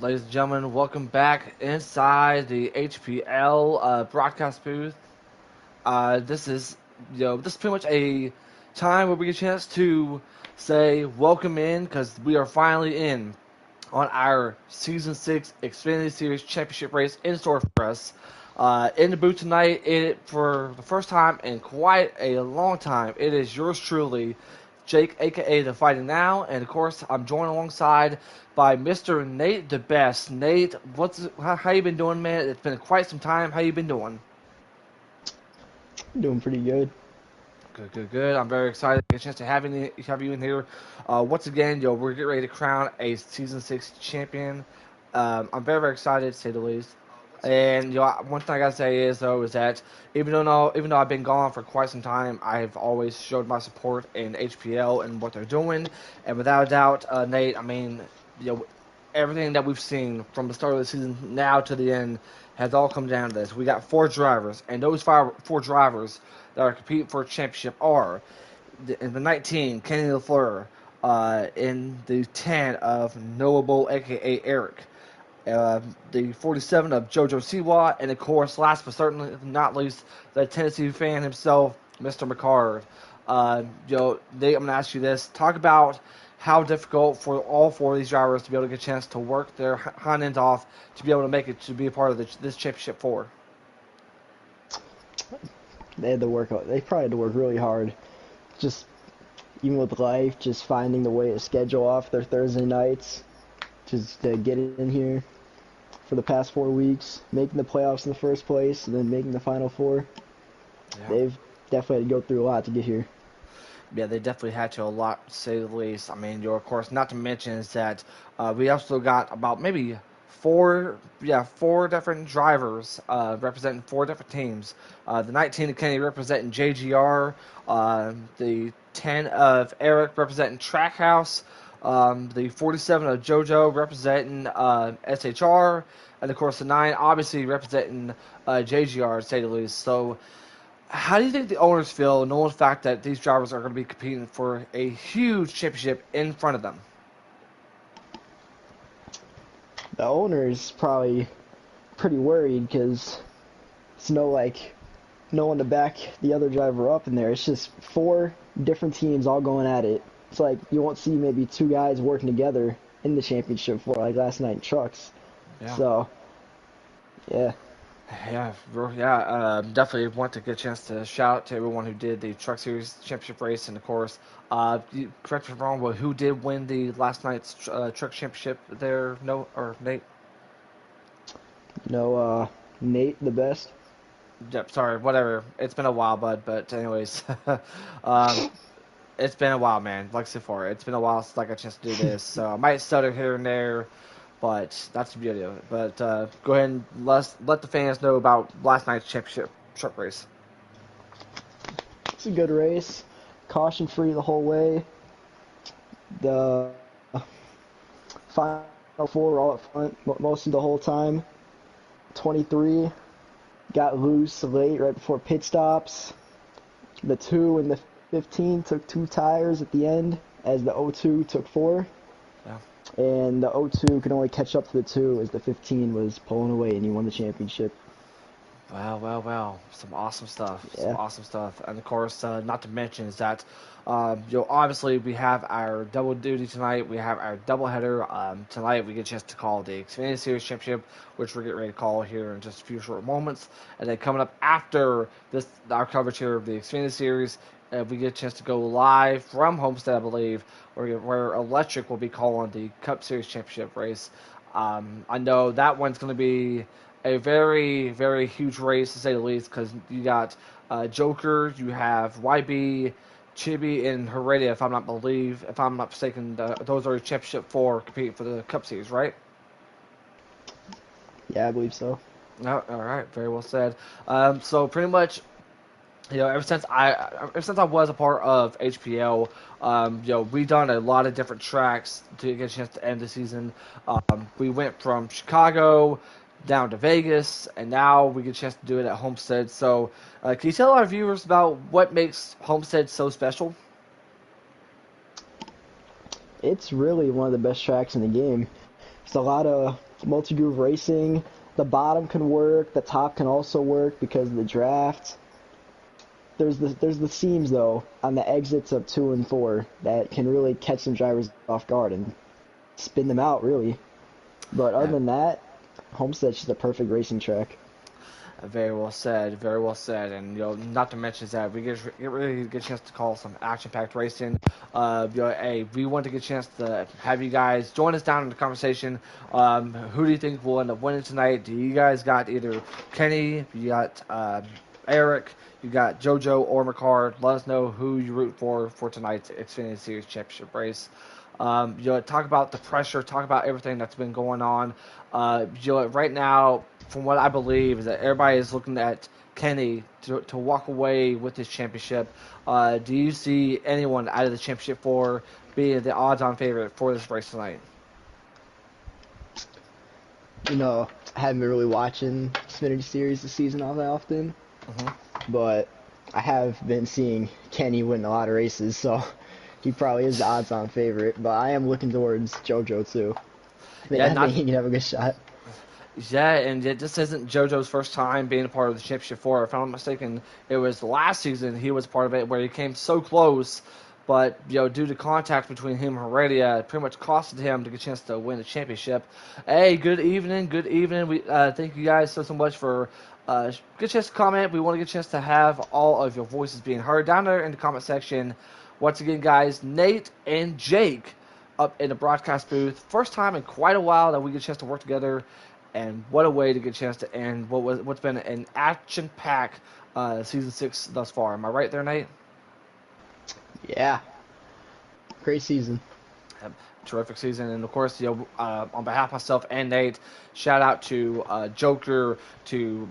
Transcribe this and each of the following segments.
Ladies and gentlemen, welcome back inside the HPL broadcast booth. This is pretty much a time where we get a chance to say welcome in because we are finally in on our Season 6 Xfinity Series Championship race in store for us. In the booth tonight, for the first time in quite a long time, it is yours truly, Jake, aka The Fighting Now, and of course, I'm joined alongside by Mr. Nate the Best. Nate, how you been doing, man? It's been quite some time. How you been doing? Doing pretty good. Good, good, good. I'm very excited to get a chance to have you in here. Once again, we're getting ready to crown a Season 6 champion. I'm very, very excited, to say the least. And one thing I gotta say is that even though I've been gone for quite some time, I've always showed my support in HPL and what they're doing. And without a doubt, Nate, I mean, you know, everything that we've seen from the start of the season now to the end has all come down to this. We got four drivers, and those four drivers that are competing for a championship are in the 19, Kenny LaFleur, in the 10 of Knowable, aka Eric, uh, the 47 of JoJo Siwa, and of course, last but certainly not least, the Tennessee fan himself, Mr. McCard. Nate, I'm going to ask you this. Talk about how difficult for all four of these drivers to be able to get a chance to work their hind ends off to be able to make it to be a part of this championship four. They had to work. They probably had to work really hard. Just even with life, just finding the way to schedule off their Thursday nights, just to get in here for the past 4 weeks, making the playoffs in the first place, and then making the final four. Yeah. They've definitely had to go through a lot to get here. Yeah, they definitely had to a lot, to say the least. I mean, of course, not to mention is that we also got about maybe four different drivers representing four different teams. The 19 of Kenny representing JGR, the 10 of Eric representing Trackhouse, the 47 of JoJo representing SHR, and of course the 9 obviously representing JGR, to say the least. So how do you think the owners feel knowing the fact that these drivers are going to be competing for a huge championship in front of them? The owner's probably pretty worried because it's no one to back the other driver up in there. It's just four different teams all going at it. It's like you won't see maybe two guys working together in the championship for like last night in trucks. Yeah. So yeah, Definitely want to get a chance to shout out to everyone who did the Truck Series Championship race, and of course, correct me if I'm wrong, but who did win the last night's Truck Championship there? No, or Nate? no, Nate the best. Yep, sorry, whatever. It's been a while, bud. But anyways, um, it's been a while, man. Like I said before, it's been a while since I got a chance to do this, so I might stutter here and there, but that's the beauty of it. But go ahead and let the fans know about last night's championship truck race. It's a good race, caution free the whole way. The final four were all up front most of the whole time. 23 got loose late right before pit stops. The 2 and the 15 took two tires at the end, as the 02 took four. Yeah. And the 02 could only catch up to the 2 as the 15 was pulling away, and he won the championship. Wow. Some awesome stuff. Some Yeah, awesome stuff. And of course, not to mention is that, obviously we have our double duty tonight. We have our double header. Tonight we get a chance to call the Xfinity Series Championship, which we're getting ready to call here in just a few short moments. And then coming up after our coverage here of the Xfinity Series, we get a chance to go live from Homestead, I believe, where Electric will be calling the Cup Series Championship race. I know that one's going to be a very, very huge race to say the least because you got Joker, you have YB, Chibi, and Heredia. If I'm not mistaken, those are championship four competing for the Cup Series, right? yeah, I believe so. No, all right, very well said. So pretty much, ever since I was a part of HPL, we done a lot of different tracks to get a chance to end the season. We went from Chicago down to Vegas, and now we get a chance to do it at Homestead. So, can you tell our viewers about what makes Homestead so special? It's really one of the best tracks in the game. It's a lot of multi-groove racing. The bottom can work. The top can also work because of the draft. There's the seams though on the exits of 2 and 4 that can really catch some drivers off guard and spin them out really. But other Yeah, than that, Homestead's just a perfect racing track. very well said. Very well said. And not to mention is that we really get a chance to call some action-packed racing. Hey, we want to get a chance to have you guys join us down in the conversation. Who do you think will end up winning tonight? Do you guys got either Kenny, you got Eric, you got JoJo or McCard? Let us know who you root for tonight's Xfinity Series Championship race. Talk about the pressure, talk about everything that's been going on. Right now, from what I believe, is that everybody is looking at Kenny to walk away with this championship. Do you see anyone out of the championship for being the odds-on favorite for this race tonight? I haven't been really watching Xfinity Series this season all that often, Hmm. but I have been seeing Kenny win a lot of races, so he probably is the odds-on favorite. But I am looking towards JoJo too. Yeah, I think not he can have a good shot. Yeah, and this isn't JoJo's first time being a part of the championship four. If I'm not mistaken, it was last season he was part of it where he came so close, but due to contact between him and Heredia, it pretty much costed him to get a chance to win the championship. Hey, good evening, good evening. We thank you guys so much for get a chance to comment. We want to get a chance to have all of your voices being heard down there in the comment section. Once again, guys, Nate and Jake up in the broadcast booth. First time in quite a while that we get a chance to work together, and what a way to get a chance to end what's been an action-packed season 6 thus far. Am I right there, Nate? Yeah, great season. Terrific season, and of course, on behalf of myself and Nate, shout out to Joker, to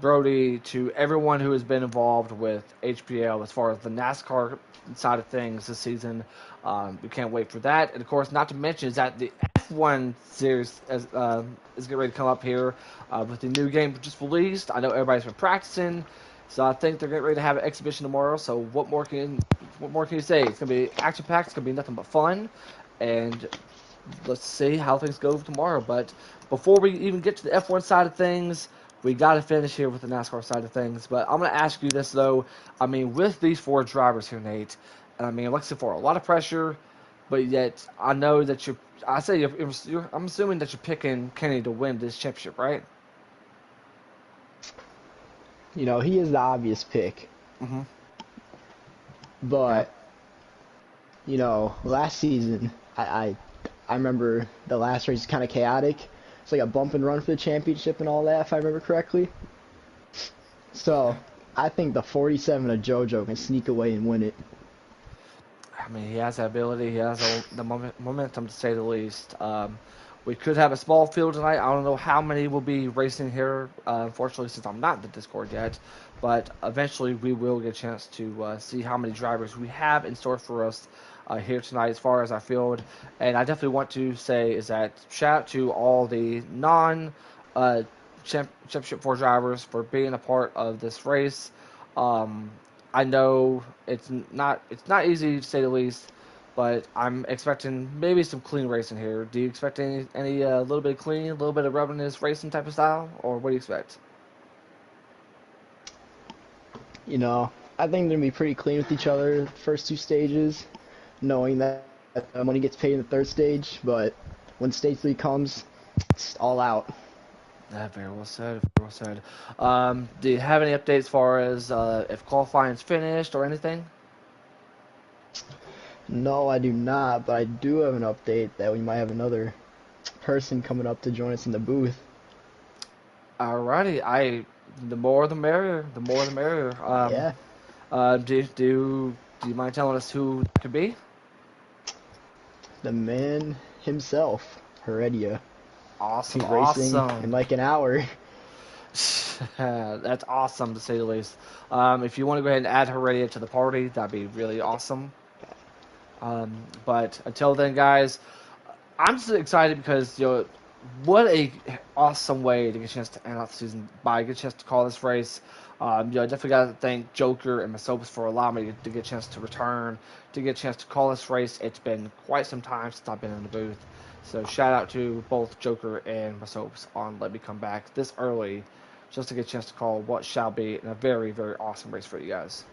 Brody, to everyone who has been involved with HPL as far as the NASCAR side of things this season. We can't wait for that, and of course, not to mention is that the F1 series is getting ready to come up here with the new game just released. I know everybody's been practicing. So I think they're getting ready to have an exhibition tomorrow. So what more can you say? It's gonna be action packed. It's gonna be nothing but fun, and let's see how things go tomorrow. But before we even get to the F1 side of things, we got to finish here with the NASCAR side of things. But I'm gonna ask you this though. I mean, with these four drivers here, Nate, and I mean, like I said, for a lot of pressure, but yet I know that you're. I say I'm assuming that you're picking Kenny to win this championship, right? He is the obvious pick, Mm-hmm. Yeah. but last season I remember the last race is kind of chaotic. It's like a bump and run for the championship and all that, if I remember correctly. So I think the 47 of JoJo can sneak away and win it. I mean, he has that ability. He has the momentum, to say the least. We could have a small field tonight. I don't know how many will be racing here, unfortunately, since I'm not in the Discord yet. But eventually, we will get a chance to see how many drivers we have in store for us here tonight as far as our field. And I definitely want to say is that shout out to all the non uh, championship four drivers for being a part of this race. Um, I know it's not easy to say the least, but I'm expecting maybe some clean racing here. Do you expect any little bit of clean, a little bit of rubbing this racing type of style, or what do you expect? You know, I think they're gonna be pretty clean with each other the first 2 stages, knowing that money gets paid in the third stage. But when stage 3 comes, it's all out. Very well said. Very well said. Do you have any updates as far as if qualifying's finished or anything? No, I do not, but I do have an update that we might have another person coming up to join us in the booth. Alrighty, the more the merrier. The more the merrier. Yeah, Do you mind telling us who that could be? the man himself, Heredia. Awesome, He's racing in awesome. like an hour. That's awesome to say the least. If you want to go ahead and add Heredia to the party, that'd be really awesome. But until then, guys, I'm just excited because what a awesome way to get a chance to end out the season by get a chance to call this race. I definitely got to thank Joker and Masopus for allowing me to get a chance to return, to get a chance to call this race. It's been quite some time since I've been in the booth. So shout out to both Joker and myself on let me come back this early, just to get a chance to call what shall be a very very awesome race for you guys.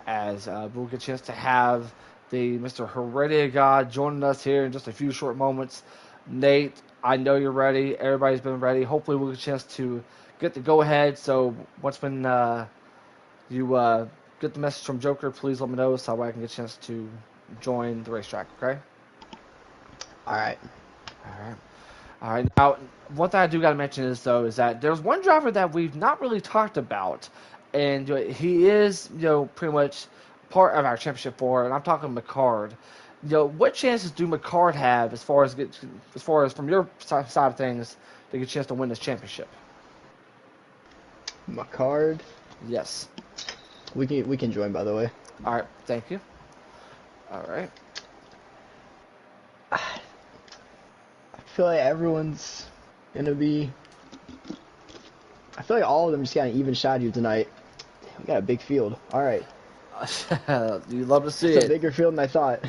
As we'll get a chance to have the Mr. Heredia God joining us here in just a few short moments. Nate, I know you're ready. Everybody's been ready. Hopefully, we'll get a chance to get the go ahead. So, once when you get the message from Joker, please let me know so I can get a chance to join the racetrack, okay? All right. All right. All right. Now, one thing I do got to mention is though is that there's one driver that we've not really talked about, and he is pretty much part of our championship four, and I'm talking McCard. What chances do McCard have as far as from your side of things to get a chance to win this championship? My card. Yes. We can join, by the way. All right. Thank you. All right. I feel like everyone's gonna be. I feel like all of them just got an even shot here tonight. We got a big field. All right. You love to see It's a it. bigger field than I thought.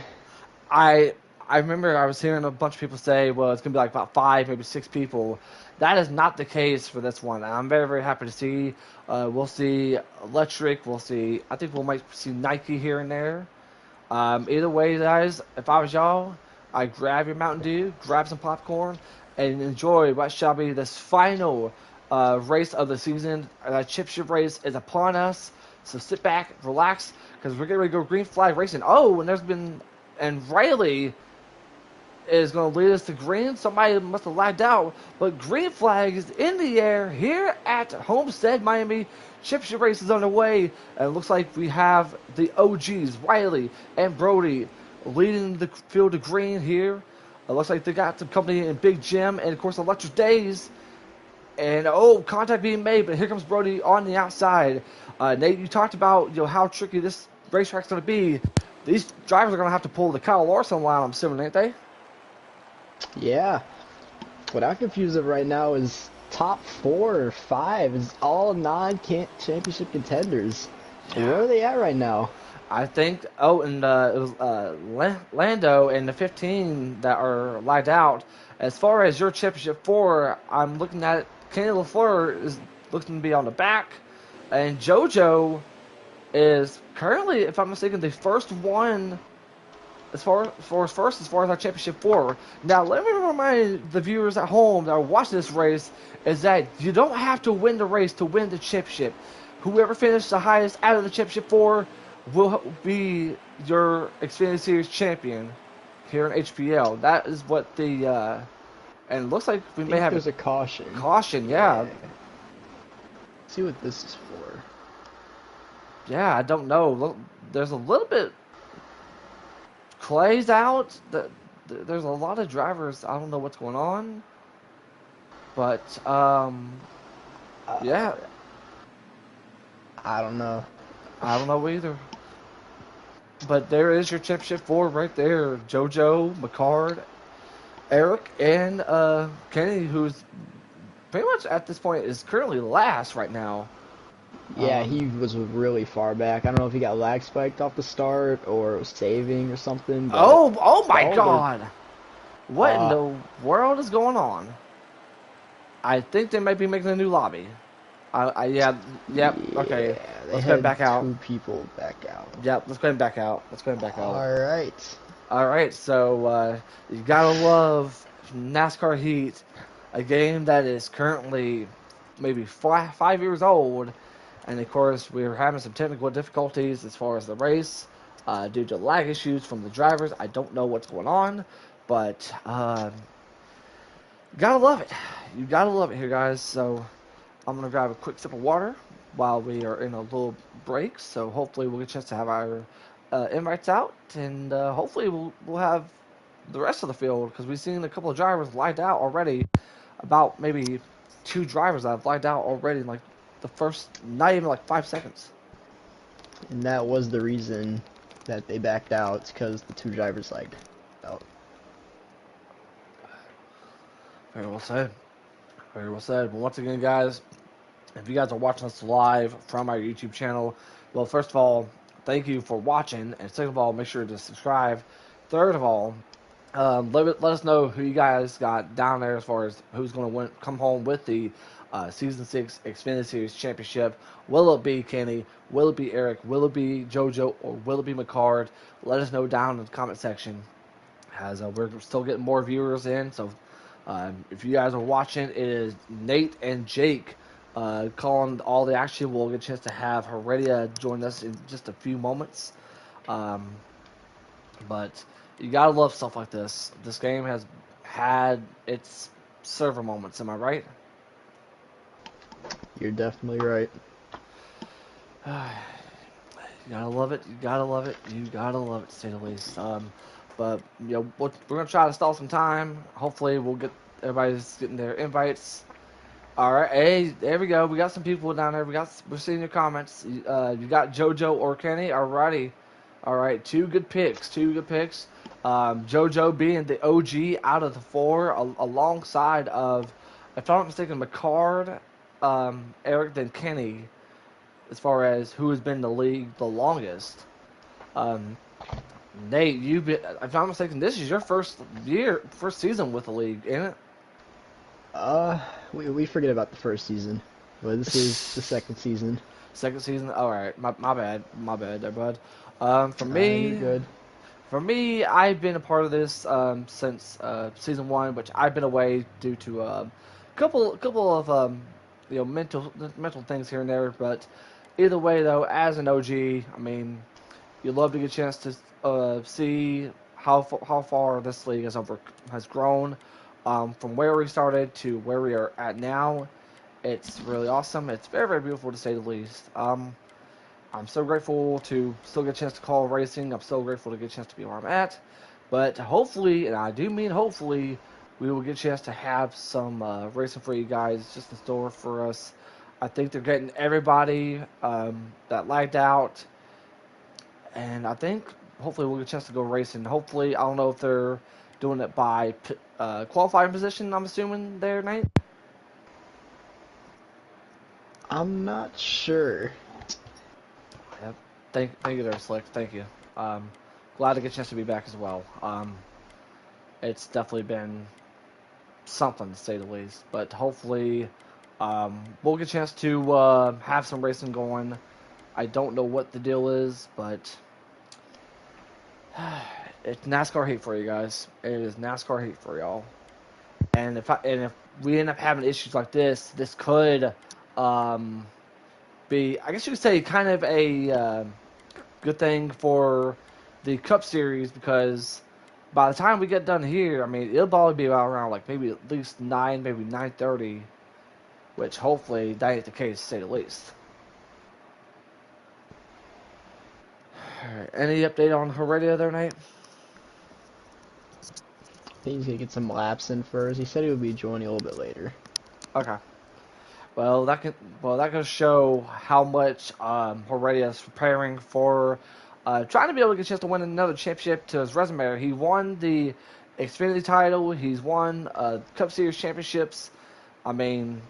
I I remember I was hearing a bunch of people say, well, it's gonna be like about 5, maybe 6 people. That is not the case for this one. I'm very, very happy to see. We'll see Electric. We'll see. I think we might see Nike here and there. Either way, guys, if I was y'all, I'd grab your Mountain Dew, grab some popcorn, and enjoy what shall be this final race of the season. Chip ship race is upon us, so sit back, relax, because we're getting ready to go green flag racing. Oh, and Riley is going to lead us to green. Somebody must have lagged out, but green flag is in the air here at Homestead, Miami. Championship race is underway, and it looks like we have the OGs, Riley and Brody, leading the field to green here. It looks like they got some company in Big Jim, and of course Electric Days. And contact being made, but here comes Brody on the outside. Nate, you talked about how tricky this racetrack's going to be. These drivers are going to have to pull the Kyle Larson line, I'm assuming, ain't they? Yeah. What I'm confused of right now is top 4 or 5 is all non-championship contenders. Where are they at right now? I think. And it was Lando and the 15 that are lagged out. As far as your championship 4, I'm looking at it. Kenny LaFleur is looking to be on the back, and JoJo is currently, if I'm mistaken, the first one as far as our championship 4. Now, let me remind the viewers at home that are watching this race is that you don't have to win the race to win the championship. Whoever finishes the highest out of the championship 4 will be your Xfinity Series champion here in HPL. That is what the and it looks like we may have there's a caution. Caution, yeah. Let's see what this is for. Yeah, I don't know. Look, there's a little bit. Clay's out. There's a lot of drivers. I don't know what's going on, but yeah, I don't know. I don't know either. But there is your championship 4 right there: JoJo, McCard, Eric, and Kenny, who's pretty much at this point is currently last right now. Yeah, he was really far back. I don't know if he got lag spiked off the start or was saving or something. Oh my God! What in the world is going on? I think they might be making a new lobby. Yep. Okay, let's go ahead and back out. 2 people back out. Yep, let's go ahead and back out. All right. So you gotta love NASCAR Heat, a game that is currently maybe 5 years old. And of course, we were having some technical difficulties as far as the race due to lag issues from the drivers. I don't know what's going on, but gotta love it. You gotta love it here, guys. So I'm gonna grab a quick sip of water while we are in a little break. So hopefully we'll get a chance to have our invites out, and hopefully we'll have the rest of the field because we've seen a couple of drivers lagged out already. About maybe 2 drivers that have lagged out already in like the first, not even like 5 seconds. And that was the reason that they backed out, because the 2 drivers lagged out. Very well said. Very well said. But once again, guys, if you guys are watching us live from our YouTube channel, well, first of all, thank you for watching. And second of all, make sure to subscribe. Third of all, Let us know who you guys got down there as far as who's going to win, come home with the Season 6 Xfinity Series Championship. Will it be Kenny? Will it be Eric? Will it be JoJo? Or will it be McCard? Let us know down in the comment section, as we're still getting more viewers in. So if you guys are watching, it is Nate and Jake calling all the action. We'll get a chance to have Heredia join us in just a few moments. Um, but you gotta love stuff like this. This game has had its server moments. Am I right? You're definitely right. You gotta love it. You gotta love it. You gotta love it, to say the least. But we're gonna try to stall some time. Hopefully, we'll get everybody's getting their invites. All right, hey, there we go. We got some people down there. We're seeing your comments. You got JoJo or Kenny. Alrighty, all right. Two good picks. Two good picks. JoJo being the OG out of the four, alongside of, if I'm not mistaken, McCard, Eric, then Kenny, as far as who has been in the league the longest. Um, Nate, you've been, if I'm not mistaken, this is your first season with the league, isn't Uh, we forget about the first season, but this is the it? second season. Second season. All right, my bad, there, bud. For You're me, good. I've been a part of this since season one, which I've been away due to couple of mental things here and there. But either way, though, as an OG, I mean, you'd love to get a chance to see how far this league has grown from where we started to where we are at now. It's really awesome. It's very, very beautiful, to say the least. I'm so grateful to still get a chance to call racing. I'm so grateful to get a chance to be where I'm at. But hopefully, and I do mean hopefully, we will get a chance to have some racing for you guys just in store for us. I think they're getting everybody that lagged out, and I think hopefully we'll get a chance to go racing. Hopefully, I don't know if they're doing it by qualifying position. I'm assuming there, Nate. I'm not sure. Yep. Thank you there, Slick. Thank you. Um, Glad to get a chance to be back as well. It's definitely been something, to say the least. But hopefully, we'll get a chance to have some racing going. I don't know what the deal is, but it's NASCAR hate for you guys. It is NASCAR hate for y'all. And if we end up having issues like this could um, be, I guess you could say, kind of a good thing for the Cup Series, because by the time we get done here, I mean, it'll probably be about around like maybe at least 9, maybe 9:30, which hopefully that ain't the case, to say the least. All right, any update on Heredia there, Nate? I think he's gonna get some laps in first. He said he would be joining a little bit later. Okay. Well, that can show how much Heredia is preparing for trying to be able to get a chance to win another championship to his resume. He won the Xfinity title. He's won Cup Series championships. I mean,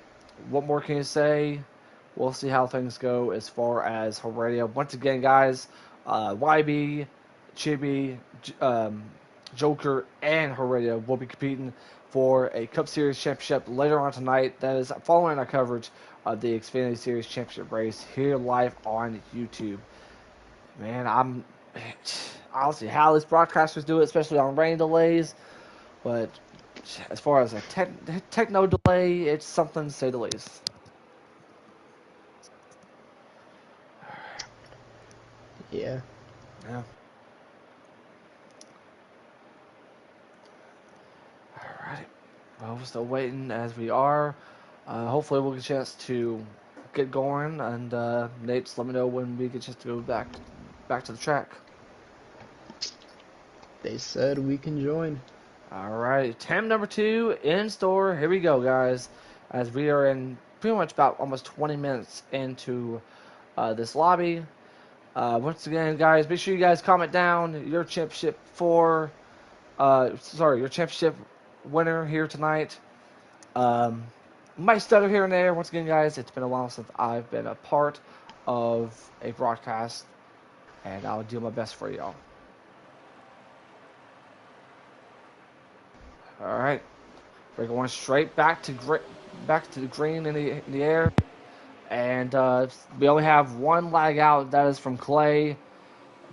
what more can you say? We'll see how things go as far as Heredia. Once again, guys, YB, Chibi, Joker, and Heredia will be competing for a Cup Series championship later on tonight. That is following our coverage of the Xfinity Series championship race here live on YouTube. Man, I'll see how these broadcasters do it, especially on rain delays. But as far as a techno delay, it's something, to say the least. Yeah. Yeah. Alrighty. Well, we're still waiting as we are. Hopefully, we'll get a chance to get going. And Nate, just let me know when we get a chance to go back to the track. They said we can join. All right, time number 2 in store. Here we go, guys. As we are in pretty much about almost 20 minutes into this lobby. Once again, guys, make sure you guys comment down your your championship winner here tonight. Um, Might stutter here and there. Once again, guys, it's been a while since I've been a part of a broadcast, and I'll do my best for y'all. All right, we're going straight back to the green in the air, and we only have one lag out. That is from Clay,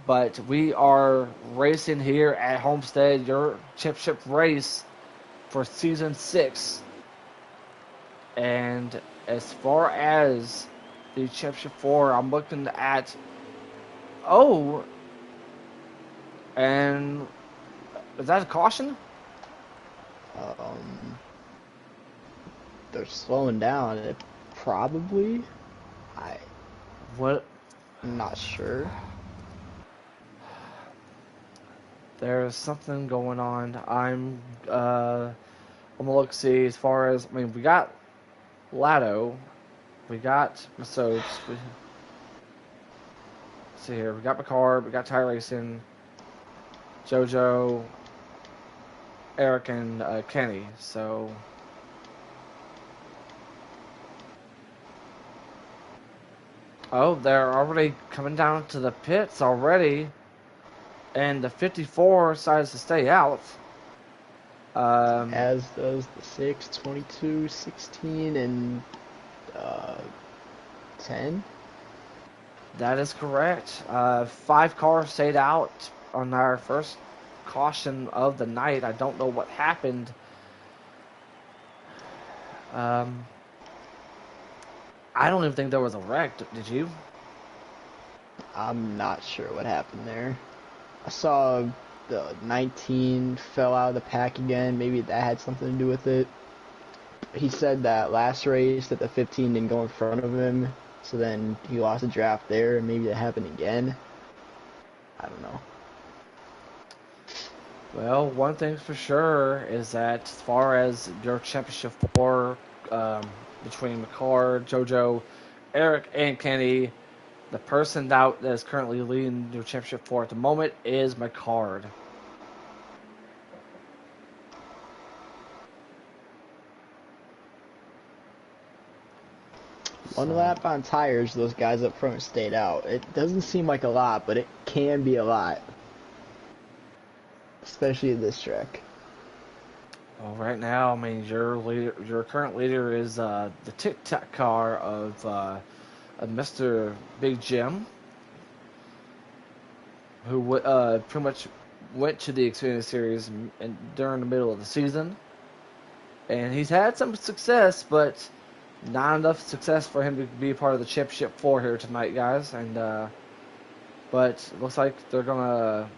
but we are racing here at Homestead, your championship race for season 6. And as far as the championship 4, I'm looking at oh, and is that a caution? Um, they're slowing down. It probably. What? I'm not sure. There's something going on. I'm gonna look see as far as we got Lado, we got Masodes, see here, we got McCard, we got Ty Racing, JoJo, Eric, and Kenny. So oh, they're already coming down to the pits already, and the 54 decides to stay out. As does the 6, 22, 16, and 10. That is correct. 5 cars stayed out on our first caution of the night. I don't know what happened. I don't even think there was a wreck. Did you? I'm not sure what happened there. I saw the 19 fell out of the pack again. Maybe that had something to do with it. He said that last race that the 15 didn't go in front of him, so then he lost a draft there, and maybe that happened again. I don't know. Well, one thing for sure is that as far as your championship 4, between McCard, JoJo, Eric, and Kenny, the person that is currently leading your championship 4 at the moment is McCard. One lap on tires, those guys up front stayed out. It doesn't seem like a lot, but it can be a lot. Especially at this track. Well, right now, your current leader is the Tic Tac car of Mr. Big Jim, who pretty much went to the Xfinity Series during the middle of the season, and he's had some success, but not enough success for him to be a part of the championship 4 here tonight, guys. And but it looks like they're gonna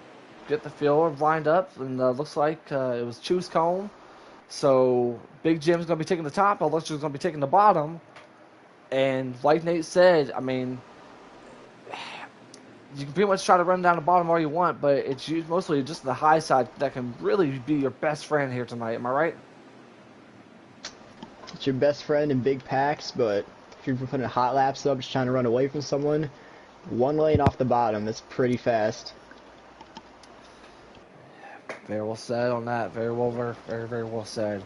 get the field lined up, and looks like it was choose cone. So Big Jim's gonna be taking the top, Electra's gonna be taking the bottom. And like Nate said, you can pretty much try to run down the bottom all you want, but it's mostly just the high side that can really be your best friend here tonight. Am I right? It's your best friend in big packs, but if you're putting hot laps up, just trying to run away from someone, one lane off the bottom, that's pretty fast. Very well said on that. Very, very well said.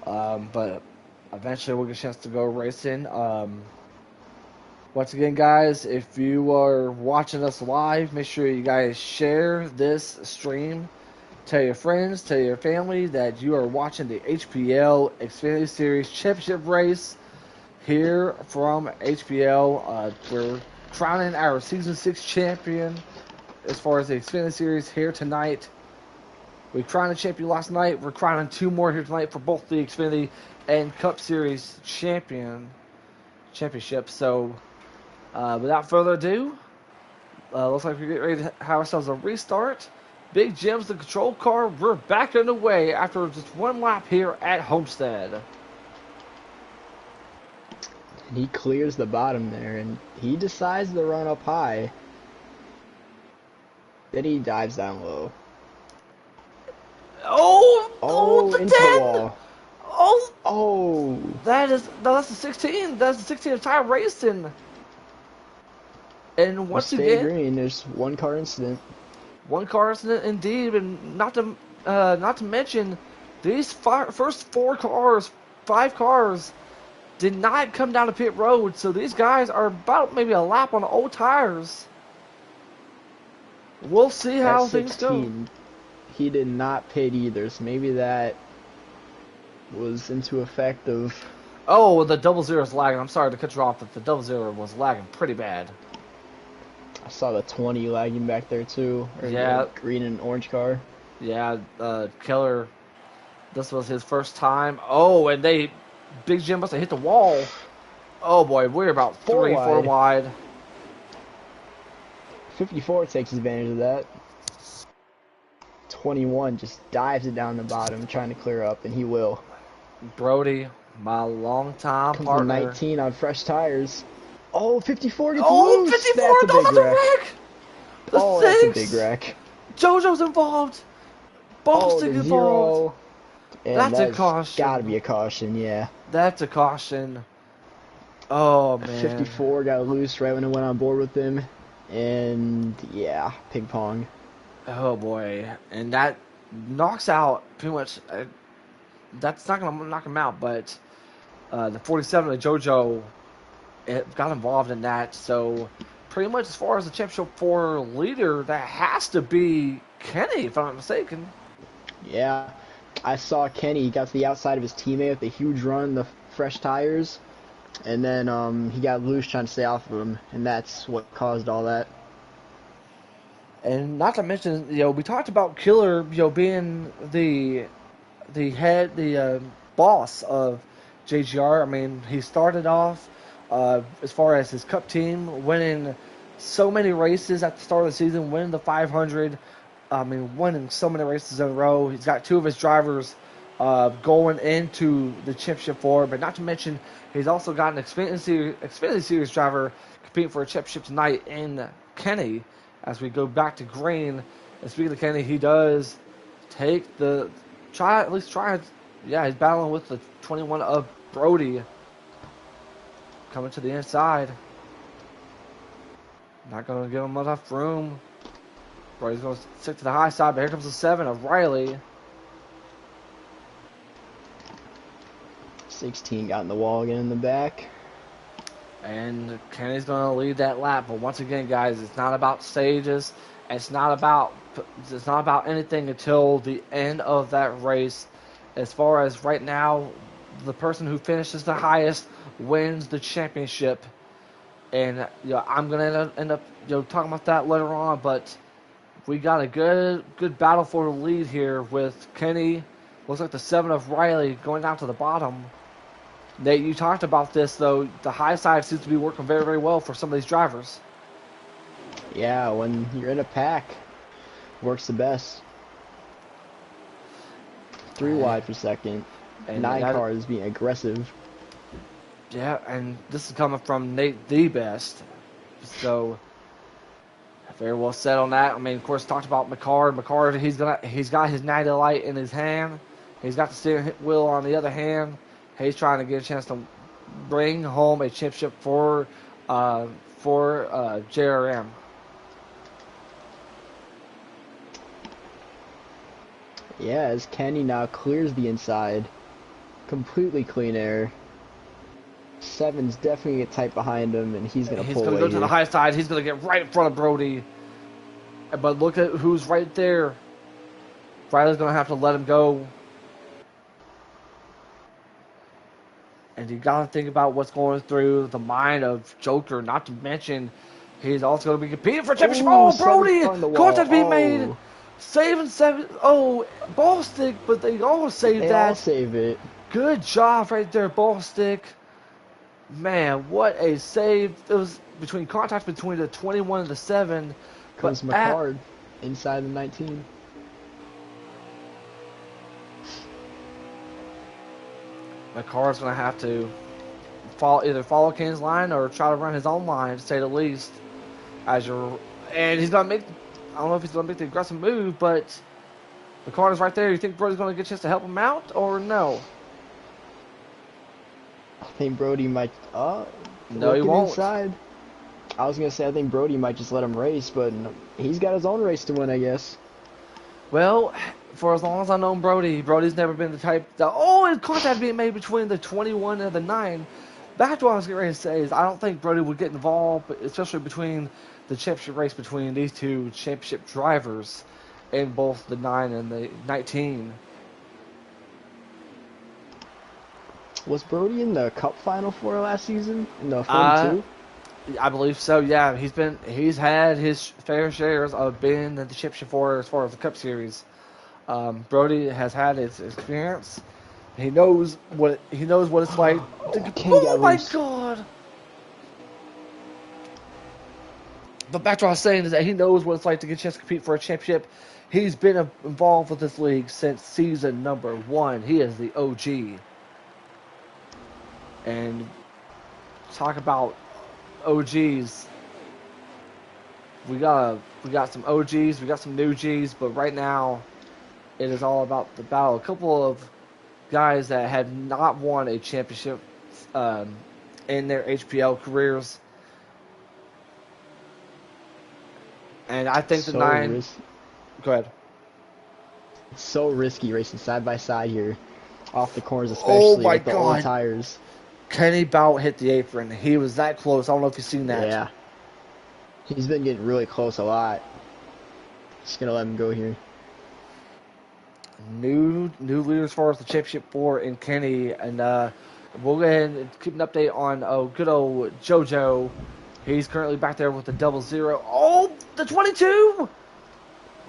But eventually we'll get a chance to go racing. Once again, guys, if you are watching us live, make sure you guys share this stream. Tell your friends, tell your family that you are watching the HPL Xfinity Series Championship race here from HPL. We're crowning our Season 6 champion as far as the Xfinity Series here tonight. We crowned a champion last night. We're crowning 2 more here tonight for both the Xfinity and Cup Series championships. So, without further ado, looks like we're getting ready to have ourselves a restart. Big Jim's the control car. We're back underway after just 1 lap here at Homestead. And he clears the bottom there, and he decides to run up high. Then he dives down low. Oh, the into 10! the wall. Oh. That's the 16. That's the 16 of Ty Racing. And once stay again, green. There's 1 car incident. 1 car incident indeed, and not to mention these first 5 cars did not come down to pit road. So these guys are about maybe a lap on the old tires. We'll see how things go. He did not pit either, so maybe that was into effect of. Oh, the double zero is lagging. I'm sorry to cut you off, but the double zero was lagging pretty bad. I saw the 20 lagging back there too, or the Yeah, green and orange car. yeah. Killer. This was his first time. Oh, and Big Jim must have hit the wall. Oh boy, we're about Four four wide. wide. 54 takes advantage of that. 21 just dives it down the bottom, trying to clear up, and he will. Brody, my longtime Comes to partner. 19 on fresh tires. Oh, 54 gets Oh, loose. 54! That's a Oh, big that's a wreck. wreck! The Oh, that's a big six! wreck. JoJo's involved! Oh, Bostic the involved! 0. And That's a that's got to be caution. a caution, yeah. That's a caution. Oh, man. 54 got loose right when it went on board with him. And yeah, ping pong. Oh, boy. And that knocks out pretty much. That's not going to knock him out, but the 47 of JoJo got involved in that. So, pretty much as far as the Championship 4 leader, that has to be Kenny, if I'm not mistaken. Yeah, I saw Kenny. He got to the outside of his teammate with a huge run, the fresh tires. And then he got loose trying to stay off of him. And that's what caused all that. And not to mention, we talked about Killer, being the boss of JGR. I mean, he started off as far as his Cup team, winning so many races at the start of the season, winning the 500. I mean, winning so many races in a row. He's got two of his drivers going into the championship for, but not to mention, he's also got an Xfinity Series driver competing for a championship tonight in Kenny. As we go back to green, and speaking of Kenny, he does take the try. Yeah, he's battling with the 21 of Brody coming to the inside. Not going to give him enough room. Brody's going to stick to the high side, but here comes the 7 of Riley. 16 got in the wall again in the back. And Kenny's going to lead that lap. But once again, guys, it's not about stages. It's not about anything until the end of that race. As far as right now, the person who finishes the highest wins the championship. And I'm gonna end up talking about that later on. But we got a good battle for the lead here with Kenny. Looks like the 7 of Riley going down to the bottom. Nate, you talked about this, though. The high side seems to be working very, very well for some of these drivers. Yeah, when you're in a pack, works the best. 3 wide for second. And 9 cars being aggressive. Yeah, and this is coming from Nate the Best. So, very well said on that. I mean, of course, talked about McCard. McCard, he's got his natty light in his hand. He's got the steering wheel on the other hand. He's trying to get a chance to bring home a championship for JRM. Yeah, as Kenny now clears the inside. Completely clean air. 7's definitely get tight behind him, and he's going to pull away. He's going to go to the high side. He's going to get right in front of Brody. But look at who's right there. Riley's going to have to let him go. And you got to think about what's going through the mind of Joker. Not to mention, he's also going to be competing for championship. Oh, Brody! Contact being made. Saving 7. Oh, ball stick, but they all saved that. They all save it. Good job right there, ball stick. Man, what a save. It was contact between the 21 and the 7. Comes McCard inside the 19. McCard's going to have to either follow Ken's line or try to run his own line, to say the least. And he's going to make, I don't know if he's going to make the aggressive move, but McCard is right there. You think Brody's going to get a chance to help him out, or no? I think Brody might. No, he won't. Inside. I was gonna say I think Brody might just let him race, but he's got his own race to win, I guess. Well, for as long as I've known Brody's never been the type that his contact being made between the 21 and the 9. That's what I was getting ready to say is I don't think Brody would get involved, especially between the championship race between these two championship drivers in both the 9 and the 19. Was Brody in the Cup final for last season in the Uh, 42? I believe so. Yeah, he's had his fair shares of being in the championship for as far as the Cup Series. Brody has had his experience. He knows what it's like. Oh, Kenny Oh got my loose. god! But back to what I was saying is that he knows what it's like to get a chance to compete for a championship. He's been involved with this league since season number 1. He is the OG. And talk about OGs. We got some OGs, we got some new Gs, but right now it is all about the battle. A couple of guys that had not won a championship um, in their HPL careers, and I think the So nine. risky. Go ahead. So risky racing side by side here, off the corners Oh especially my with the old God! tires. Kenny Bout hit the apron. He was that close. I don't know if you've seen that. Yeah, he's been getting really close a lot. Just gonna let him go here. New leader as far as the championship for in Kenny, and we'll go ahead and keep an update on good old JoJo. He's currently back there with the 00. Oh, the 22!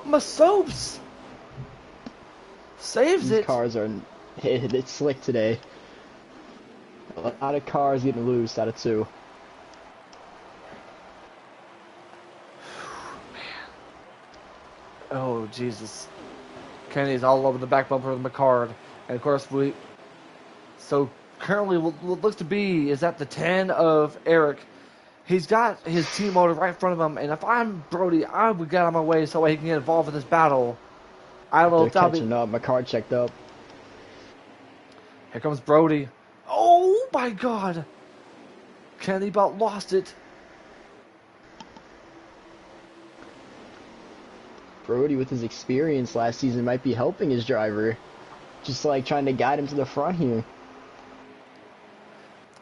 Masopes saves These it. cars are it's slick today. A lot of cars getting loose out of 2. Oh, Jesus. Kenny's all over the back bumper of McCard. And of course, so currently what looks to be is at the 10 of Eric. He's got his team motor right in front of him, and if I'm Brody, I would get out of my way so he can get involved with this battle. I don't know They're if that'll be. catching up. My car checked up. Here comes Brody. Oh my God! Kenny about lost it. Brody, with his experience last season, might be helping his driver. Just like trying to guide him to the front here.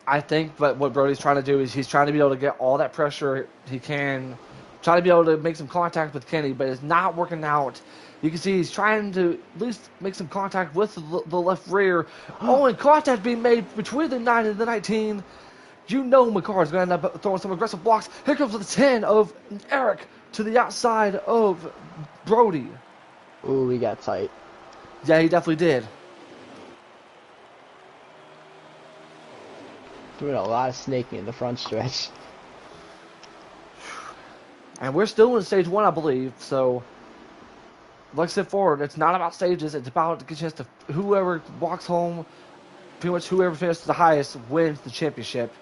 I think, but what Brody's trying to do is he's trying to be able to get all that pressure he can, trying to be able to make some contact with Kenny, but it's not working out. You can see he's trying to at least make some contact with the left rear. Oh, and contact being made between the 9 and the 19. You know McCart's going to end up throwing some aggressive blocks. Here comes the 10 of Eric to the outside of Brody. Ooh, we got tight. Yeah, he definitely did. Doing a lot of snaking in the front stretch. And we're still in stage 1, I believe, so like I said forward, it's not about stages, it's about getting a chance to whoever walks home, pretty much whoever finishes the highest wins the championship.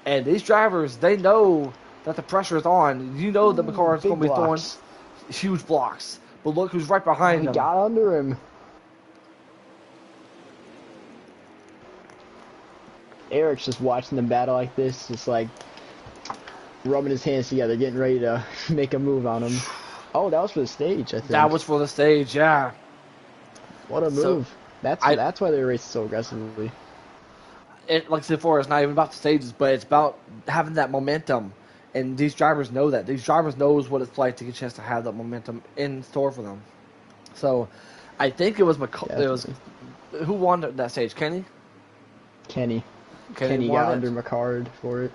And these drivers, they know that the pressure is on. You know that McCart's going to be throwing huge blocks. But look who's right behind him. He got under him. Eric's just watching them battle like this, just like rubbing his hands together, getting ready to make a move on him. Oh, that was for the stage, I think. That was for the stage, yeah. What a move. That's why they raced so aggressively. Like I said before, it's not even about the stages, but it's about having that momentum. And these drivers know that. These drivers knows what it's like to get a chance to have that momentum in store for them. So, I think it was who won that stage? Kenny? Kenny got under McCard for it.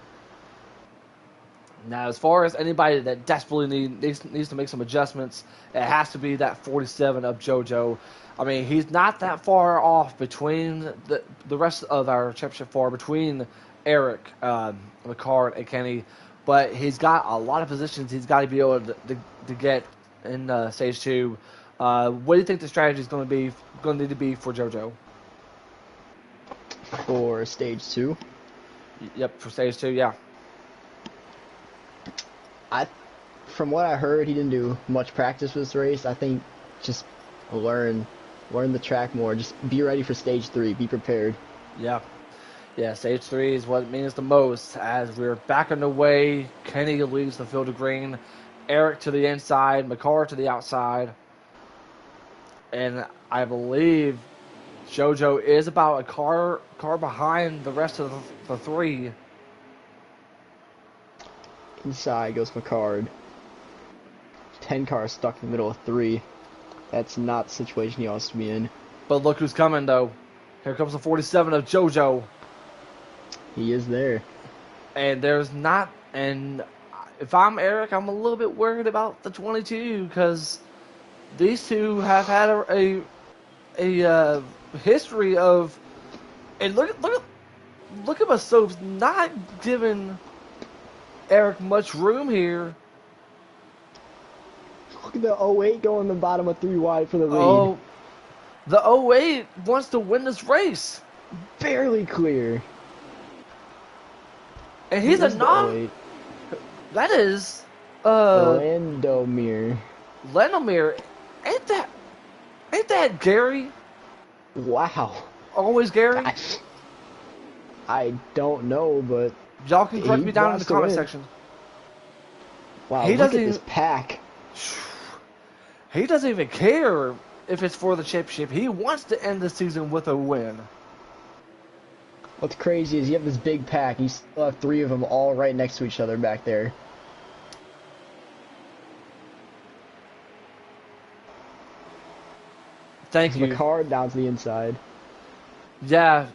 Now, as far as anybody that desperately needs to make some adjustments, it has to be that 47 of JoJo. I mean, he's not that far off between the rest of our championship four, between Eric, McCard, and Kenny, but he's got a lot of positions he's got to be able to get in stage 2. What do you think the strategy is going to need to be for JoJo? For stage 2? Yep, for stage 2, yeah. From what I heard, he didn't do much practice for this race. I think just learn the track more. Just be ready for stage 3. Be prepared. Yeah. Yeah, stage 3 is what it means the most. As we're back on the way, Kenny leaves the field of green. Eric to the inside, McCarr to the outside. And I believe JoJo is about a car behind the rest of the 3. Inside goes McCard. 10 cars stuck in the middle of 3. That's not the situation he wants to be in. But look who's coming, though. Here comes the 47 of JoJo. He is there. And there's not. And if I'm Eric, I'm a little bit worried about the 22 because these two have had a history of. And look at Soaps not giving Eric much room here. Look at the 08 going the bottom of 3 wide for the lead. Oh, the 08 wants to win this race. Barely clear. And he's a Who's the non. 08? That is. Landomir. Lendomir. Ain't that Gary? Wow. Always Gary? I don't know, but Y'all can correct me down in the comment win. section. Wow, He look doesn't at this even- pack. He doesn't even care if it's for the championship. He wants to end the season with a win. What's crazy is you have this big pack. You still have 3 of them all right next to each other back there. Thank you. The card down to the inside. Yeah.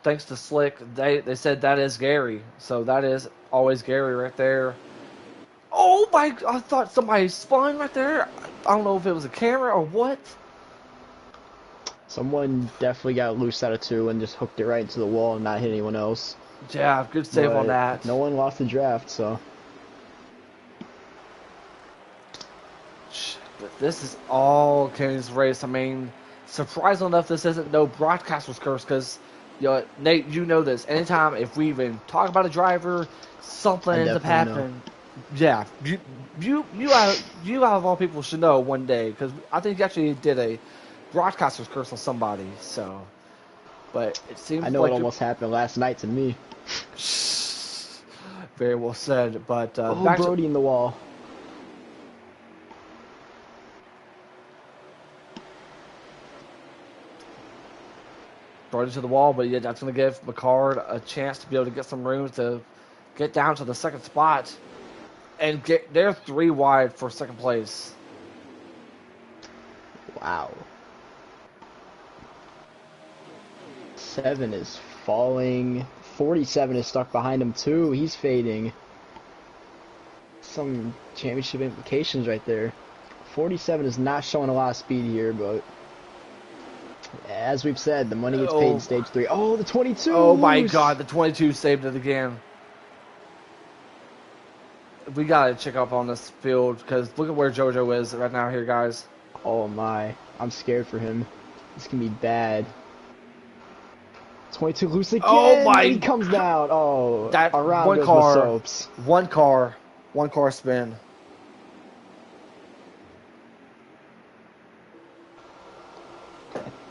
Thanks to Slick, they said that is Gary, so that is always Gary right there. Oh my! I thought somebody spun right there. I don't know if it was a camera or what. Someone definitely got loose out of 2 and just hooked it right into the wall and not hit anyone else. Yeah, good save on But that. no one lost the draft, so. But this is all Kenny's race. I mean, surprising enough, this isn't no broadcaster's curse because, Nate, you know this. Anytime if we even talk about a driver, something ends up happening. Yeah, you out of all people should know one day because I think you actually did a broadcaster's curse on somebody. So, but it seems I know like it almost happened last night to me. Very well said. But Oh, Brody in the wall. brought it to the wall, but yeah, that's going to give McCard a chance to be able to get some room to get down to the second spot and get. They're 3 wide for second place. Wow. 7 is falling. 47 is stuck behind him too. He's fading. Some championship implications right there. 47 is not showing a lot of speed here, but as we've said, the money gets paid in stage 3. Oh, the 22! Oh my god, the 22 saved it again. We gotta check up on this field because look at where JoJo is right now here, guys. Oh my, I'm scared for him. This can be bad. 22 loose again. Oh my! He comes down. Oh, that around one goes car, the soaps. one car spin.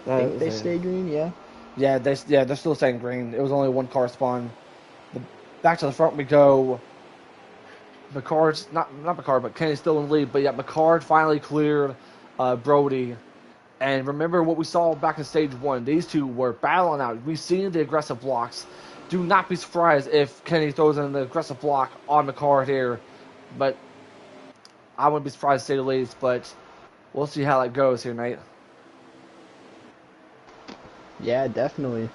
I think they stay green, yeah. Yeah, they're still staying green. It was only one car spawn. Back to the front we go. McCard's not McCard, but Kenny's still in the lead. But yeah, McCard finally cleared Brody. And remember what we saw back in stage 1. These two were battling out. We've seen the aggressive blocks. Do not be surprised if Kenny throws in the aggressive block on McCard here. But I wouldn't be surprised to say the least. But we'll see how that goes here, Nate. Yeah, definitely.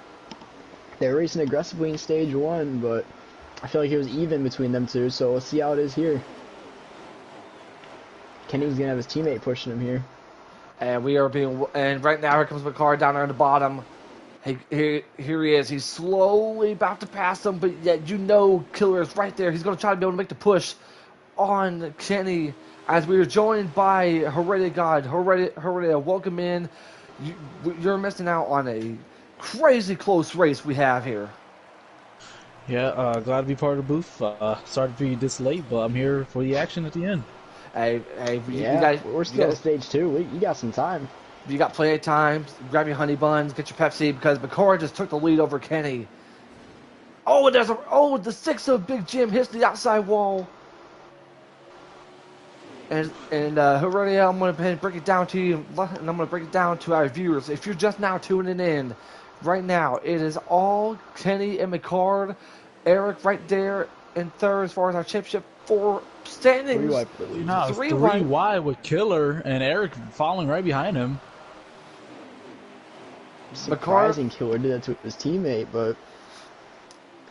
They were racing aggressively in stage 1, but I feel like it was even between them two, so we'll see how it is here. Kenny's going to have his teammate pushing him here. And and right now here comes McCard down there in the bottom. Here he is. He's slowly about to pass him, but yet Killer is right there. He's going to try to be able to make the push on Kenny as we are joined by Heredia God. Heredia, welcome in. You're missing out on a crazy close race we have here. Yeah, glad to be part of the booth. Sorry to be this late, but I'm here for the action at the end. Hey, we're still at stage 2. You got some time. You got plenty of time. Grab your honey buns, get your Pepsi, because McCord just took the lead over Kenny. Oh, the 6 of Big Jim hits the outside wall. And Heredia, I'm going to break it down to you, and I'm going to break it down to our viewers. If you're just now tuning in, right now, it is all Kenny and McCard. Eric right there in third as far as our championship 4 standings. It's 3 wide with Killer and Eric following right behind him. Surprising Killer did that to his teammate, but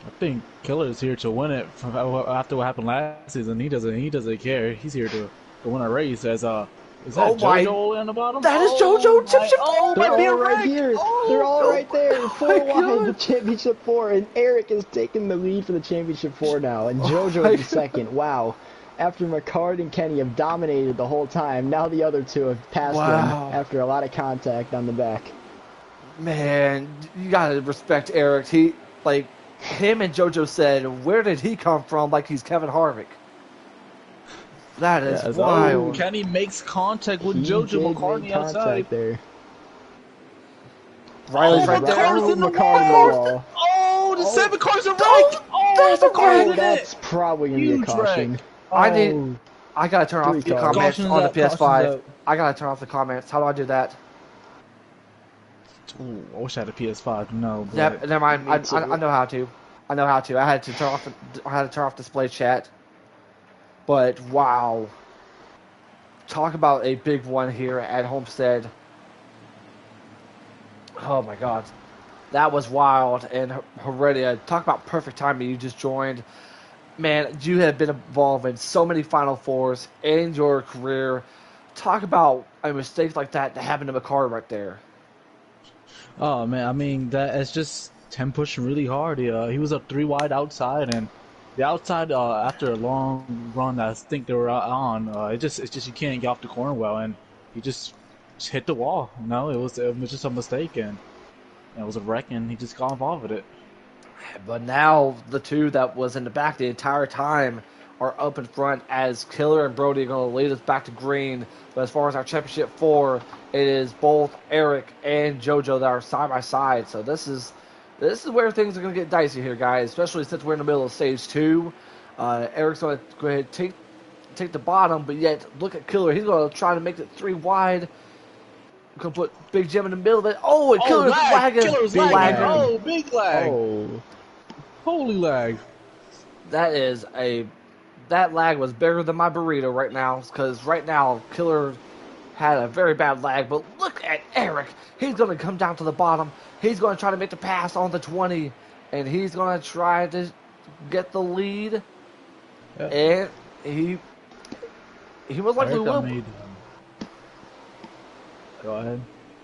I think Killer is here to win it after what happened last season. He doesn't care. He's here to win a race. Is that Oh my! JoJo in the bottom? That is Oh JoJo my! championship Oh, They're might four. be a all right wreck. here. They're all Oh, right there. oh my 4 wide, the God. championship 4, and Eric is taking the lead for the championship 4 now, and Oh JoJo my is in God. second. Wow. After McCard and Kenny have dominated the whole time, now the other two have passed them Wow. after a lot of contact on the back. Man, you gotta respect Eric. Him and JoJo said, where did he come from? Like he's Kevin Harvick. That Yeah, is Oh, wild. Kenny makes contact with he JoJo did McCartney make outside. contact there. Riley's Oh, right there. McCartney's Oh, in the McCard in the wall. wall. Oh, the Oh, 7 cars are wreck. Don't! Oh, There's a McCartney's wreck! oh, in it. that's probably going to be a Huge wreck. caution. I need. Oh, I gotta turn off 3 the cars. comments caution's on the out. Caution's PS5. out. I gotta turn off the comments. How do I do that? Ooh, I wish I had a PS5. No, Yeah, but never mind. Me too. I know how to. I know how to. I had to turn off. I had to turn off display chat. But wow, talk about a big one here at Homestead. Oh my God, that was wild. And Heredia, talk about perfect timing. You just joined. Man, you have been involved in so many Final Fours in your career. Talk about a mistake like that happened to McCarr right there. oh man, I mean that it's just him pushing really hard. He was up 3 wide outside, and the outside after a long run that I think they were on, it's just you can't get off the corner well, and he just hit the wall. It was just a mistake, and it was a wreck, and he just got involved with it. But now the two that was in the back the entire time are up in front as Killer and Brody are going to lead us back to green. But as far as our championship 4, it is both Eric and JoJo that are side by side. So this is where things are going to get dicey here, guys. Especially since we're in the middle of stage 2. Eric's going to go ahead and take the bottom, but yet look at Killer. He's going to try to make it 3 wide. Going to put Big Jim in the middle of it. Oh, and Oh, Killer's lagging. Killer's Big lagging! lag. Oh, big lag! Oh, Holy lag! That lag was bigger than my burrito right now, because right now Killer had a very bad lag. But look at Eric. He's going to come down to the bottom. He's going to try to make the pass on the 20, and he's going to try to get the lead. Yeah. And he most likely Eric, I will. made. Go ahead.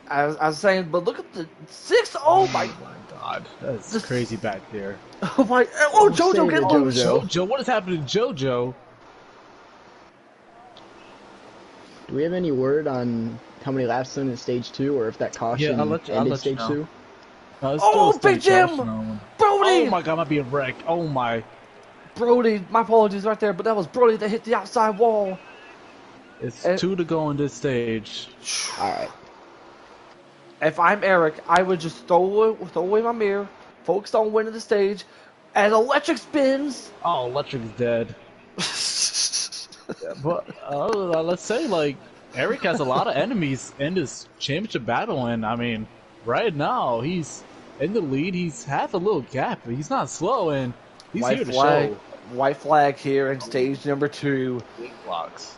I was saying, but look at the 6. Oh my! God, that's This- crazy back there. Oh my! Oh, JoJo save get it, oh, JoJo. JoJo, what is happening to JoJo? do we have any word on how many laps in stage 2, or if that caution Yeah, I'll let you ended know. stage 2? No, it's Oh, still Big stage Jim! Arsenal. Brody! Oh my God, might be a wreck. Oh my. Brody, my apologies right there, but that was Brody that hit the outside wall. It's And- 2 to go on this stage. Alright. If I'm Eric, I would just throw away my mirror, focus on winning the stage, and electric spins. Oh, Electric's dead. But let's say, like, Eric has a lot of enemies in this championship battle, and I mean, right now, he's in the lead. He's had a little gap. He's not slow, and he's here to show. White flag here in stage number 2. Big blocks.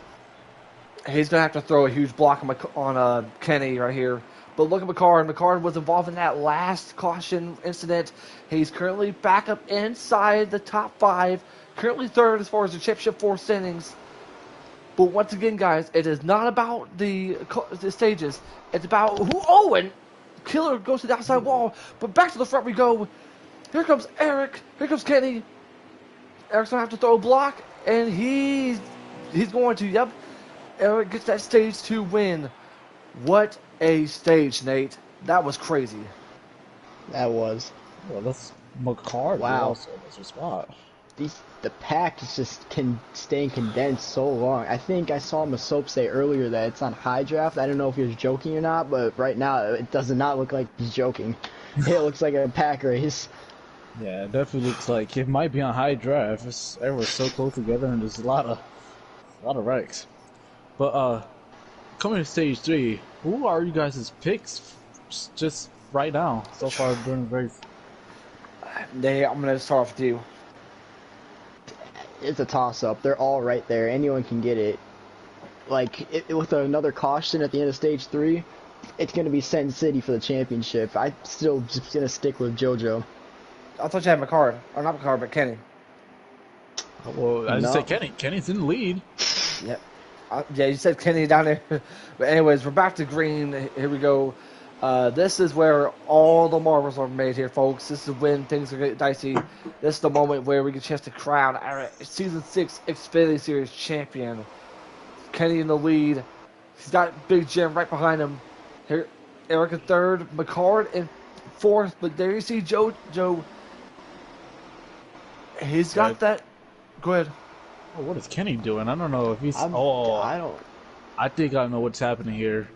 He's gonna have to throw a huge block on Kenny right here. But look at McCarr. McCarr was involved in that last caution incident. He's currently back up inside the top 5. Currently 3rd as far as the championship 4 standings. But once again, guys, it is not about the stages. It's about who. Oh, and Killer goes to the outside wall. But back to the front we go. Here comes Eric. Here comes Kenny. Eric's gonna have to throw a block, and he's going to. Yep. Eric gets that stage 2 win. What a stage, Nate. That was crazy. That was. Well, that's McCard. Wow. Also, that's your spot. The pack is just staying condensed so long. I think I saw Masope say earlier that it's on high draft. I don't know if he was joking or not, but right now it does not look like he's joking. It looks like a pack race. Yeah, it definitely looks like it might be on high draft. Everyone's so close together, and there's a lot of wrecks. But coming to stage 3, who are you guys' picks just right now so far during the race? Nate, I'm gonna start off with you. It's a toss-up. They're all right there. Anyone can get it. Like, with another caution at the end of stage 3, it's going to be Sen City for the championship. I'm still just going to stick with JoJo. I thought you had McCard. Or not McCard, but Kenny. Well, as you No. said, Kenny's in the lead. Yep. Yeah, you said Kenny down there. But anyways, we're back to green. Here we go. This is where all the marbles are made here, folks. This is when things are getting dicey. This is the moment where we get a chance to crown our Season 6 Xfinity Series champion. Kenny in the lead. He's got Big Jim right behind him. Here, Eric in third. McCard in fourth. But there you see Joe. He's got that. Go ahead. Oh, what is Kenny doing? I don't know if he's. I don't. I think I know what's happening here.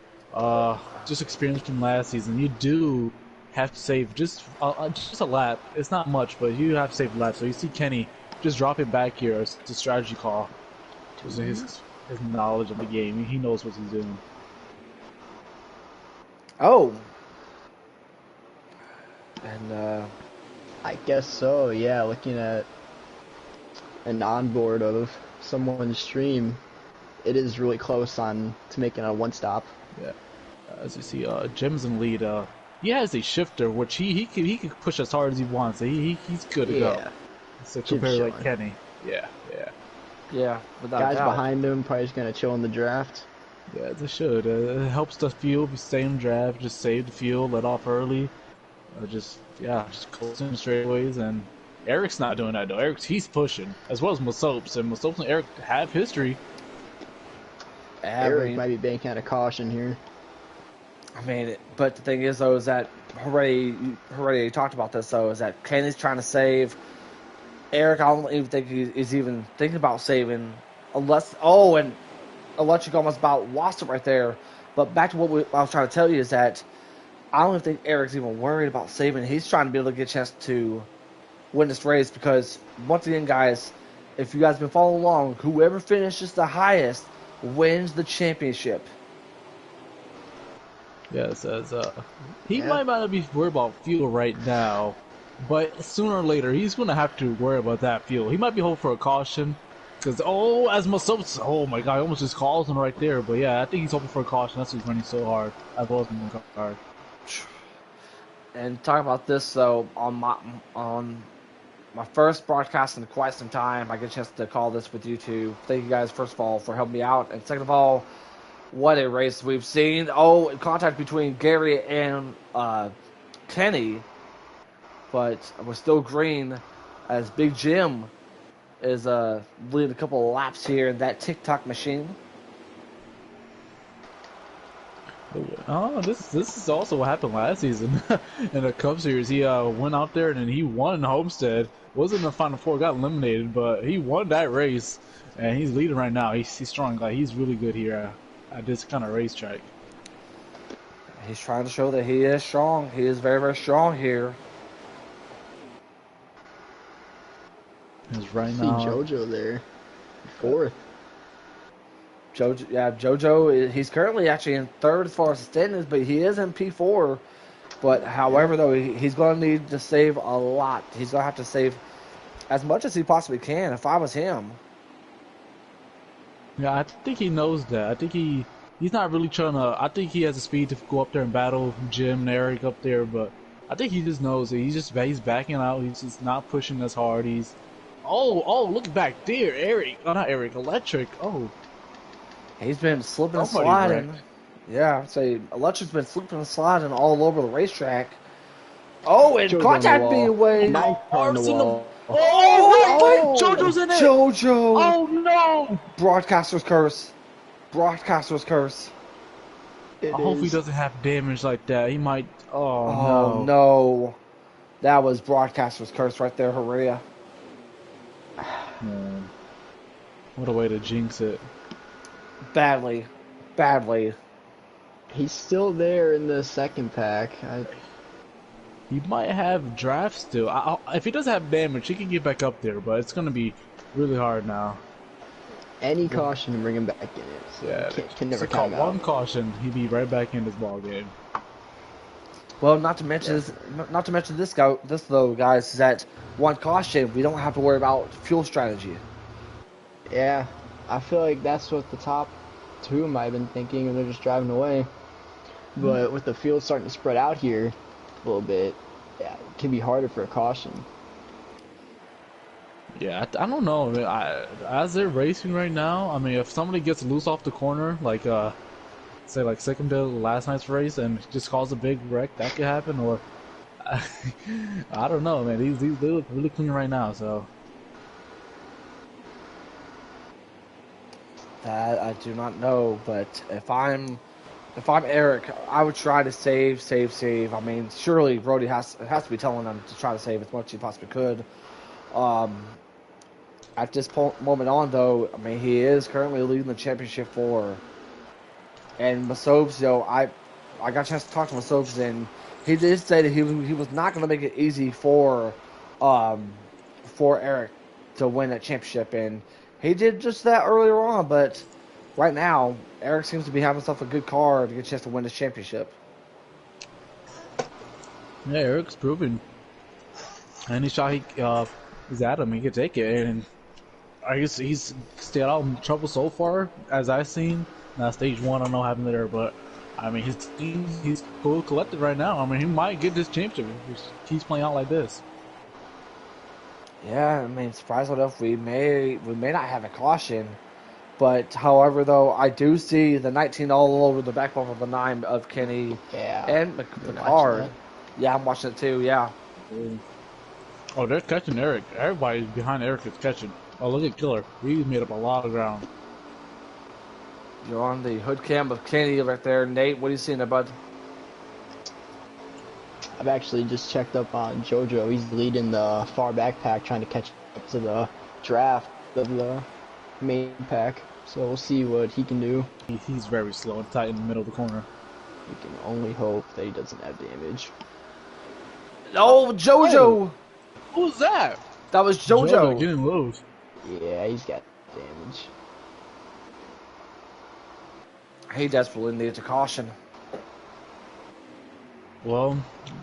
Just experience from last season. You do have to save just a lap. It's not much, but you have to save a lap. So you see Kenny just dropping back here. It's a strategy call. Just his knowledge of the game. He knows what he's doing. Oh. And I guess so. Yeah, looking at an onboard of someone's stream, it is really close on to making a one stop. Yeah. As you see, Jim's in lead. He has a shifter, which he can push as hard as he wants. He's good to go. So compared to like Kenny. Yeah. without Guys doubt. behind him probably just gonna chill in the draft. Yeah, they should. It helps the fuel. If you stay in draft, just save the fuel, let off early. Just close in straightaways. And Eric's not doing that though. He's pushing as well as Masopes, and Masopes and Eric have history. Eric might be banking out a caution here. I mean, but the thing is, though, is that already talked about this, though, is that Kenny's trying to save. Eric, I don't even think he's even thinking about saving, unless, and Electric almost about lost it right there. But back to what I was trying to tell you is that I don't even think Eric's even worried about saving. He's trying to be able to get a chance to win this race because, once again, guys, if you guys have been following along, whoever finishes the highest wins the championship. Yeah, it says he might not be worried about fuel right now, but sooner or later he's gonna have to worry about that fuel. He might be hoping for a caution, because as Masopes, oh my god, he almost just calls him right there. But yeah, I think he's hoping for a caution. That's why he's running so hard, as well as McCard. And talking about this, though, on my first broadcast in quite some time, I get a chance to call this with you two. Thank you guys, first of all, for helping me out, and second of all, what a race we've seen. Contact between Gary and Kenny, but we're still green as Big Jim is leading a couple of laps here in that TikTok machine. Oh, this is also what happened last season in the Cup Series. He went out there and he won Homestead. Wasn't in the Final Four, got eliminated, but he won that race, and he's leading right now. He's strong. Like, he's really good here at this kind of racetrack. He's trying to show that he is strong. He is very, very strong here. He's right See now. JoJo there, fourth. JoJo, he's currently actually in third as far as the standings, but he is in P4. But however, though, he's going to need to save a lot. He's going to have to save as much as he possibly can. If I was him. Yeah, I think he knows that. I think he's not really trying to. I think he has the speed to go up there and battle Jim and Eric up there, but I think he just knows that he's backing out. He's just not pushing as hard. Look back there, Eric. Oh, not Eric, Electric. Oh. He's been slipping and Somebody sliding. wrecked. Yeah, I'd say Electric's been slipping and sliding all over the racetrack. Oh, and JoJo contact on the being wall. away. Ninth on the wall. Wait, JoJo's in it. JoJo. Oh no! Broadcaster's curse. Broadcaster's curse. It I hope he is. doesn't have damage like that. He might. Oh, Oh, no. no. That was broadcaster's curse right there, Horea. Man. What a way to jinx it. Badly. He's still there in the second pack. He might have draft still. If he doesn't have damage, he can get back up there, but it's going to be really hard now. Any caution to bring him back in it. So Yeah, can never so call time out. one caution, he'd be right back in this ball game. Well, not to mention this though, guys, is that one caution, we don't have to worry about fuel strategy. Yeah, I feel like that's what the top two might have been thinking, and they're just driving away. But with the field starting to spread out here a little bit, Yeah, it can be harder for a caution. Yeah, I don't know. I mean, as they're racing right now, I mean, if somebody gets loose off the corner, like say like second to last night's race, and just cause a big wreck, that could happen. Or I don't know, man. These they look really clean right now. So That I do not know, but if I'm Eric, I would try to save, save, save. I mean, surely Brody has to be telling them to try to save as much as he possibly could. Um, at this moment on, though, I mean, he is currently leading the championship and Masobes, I got a chance to talk to Masobes, and he did say that he was not going to make it easy um, for Eric to win that championship, and he did just that earlier on. But right now, Eric seems to be having himself a good car to get a chance to win this championship. yeah, Eric's proving any shot he's at him, he can take it, and I guess he's stayed out in trouble so far, as I've seen. Now, stage one, I don't know what happened there, but I mean, he's cool collected right now. I mean, he might get this championship if he keeps playing out like this. Yeah, I mean, surprisingly enough, we may not have a caution, but however, though, I do see the 19 all over the back bumper of the 9 of Kenny Yeah, and you're watching McCard. that. Yeah, I'm watching it too. Yeah. Oh, they're catching Eric. Everybody behind Eric is catching. Oh, look at Killer. He's made up a lot of ground. You're on the hood cam of Kenny right there. Nate, what are you seeing there, bud? I've actually just checked up on JoJo. He's leading the far backpack, trying to catch up to the draft of the main pack. So we'll see what he can do. He's very slow and tight in the middle of the corner. We can only hope that he doesn't have damage. Oh, JoJo! Who's that? That was JoJo. getting loose. Yeah, he's got damage. He desperately needs a caution. Well,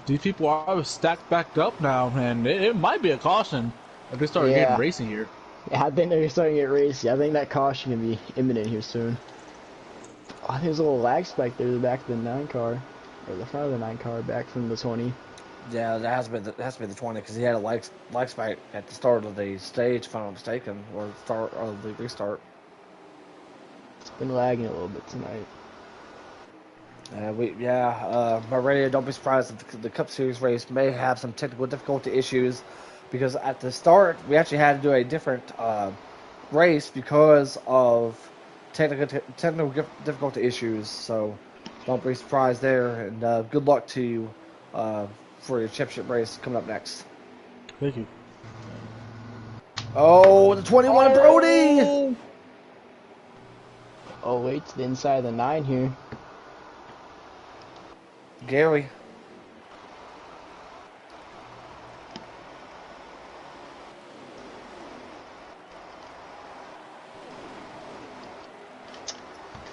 these people are stacked back up now, and it might be a caution if they start getting racing here. Yeah, I think they're starting to get racy. I think that caution can be imminent here soon. Oh, there's a little lag spike there, the back of the 9 car. Or the front of the 9 car, back from the 20. Yeah, that has to be the 20 because he had a lag spike at the start of the stage, if I'm not mistaken, or start of the restart. It's been lagging a little bit tonight. My radio, don't be surprised if the Cup Series race may have some technical difficulty issues because at the start we actually had to do a different race because of technical difficulty issues. So don't be surprised there, and good luck to you for your championship race coming up next. Thank you. Oh, the 21 Brody! Oh, wait, to the inside of the 9 here. Gary.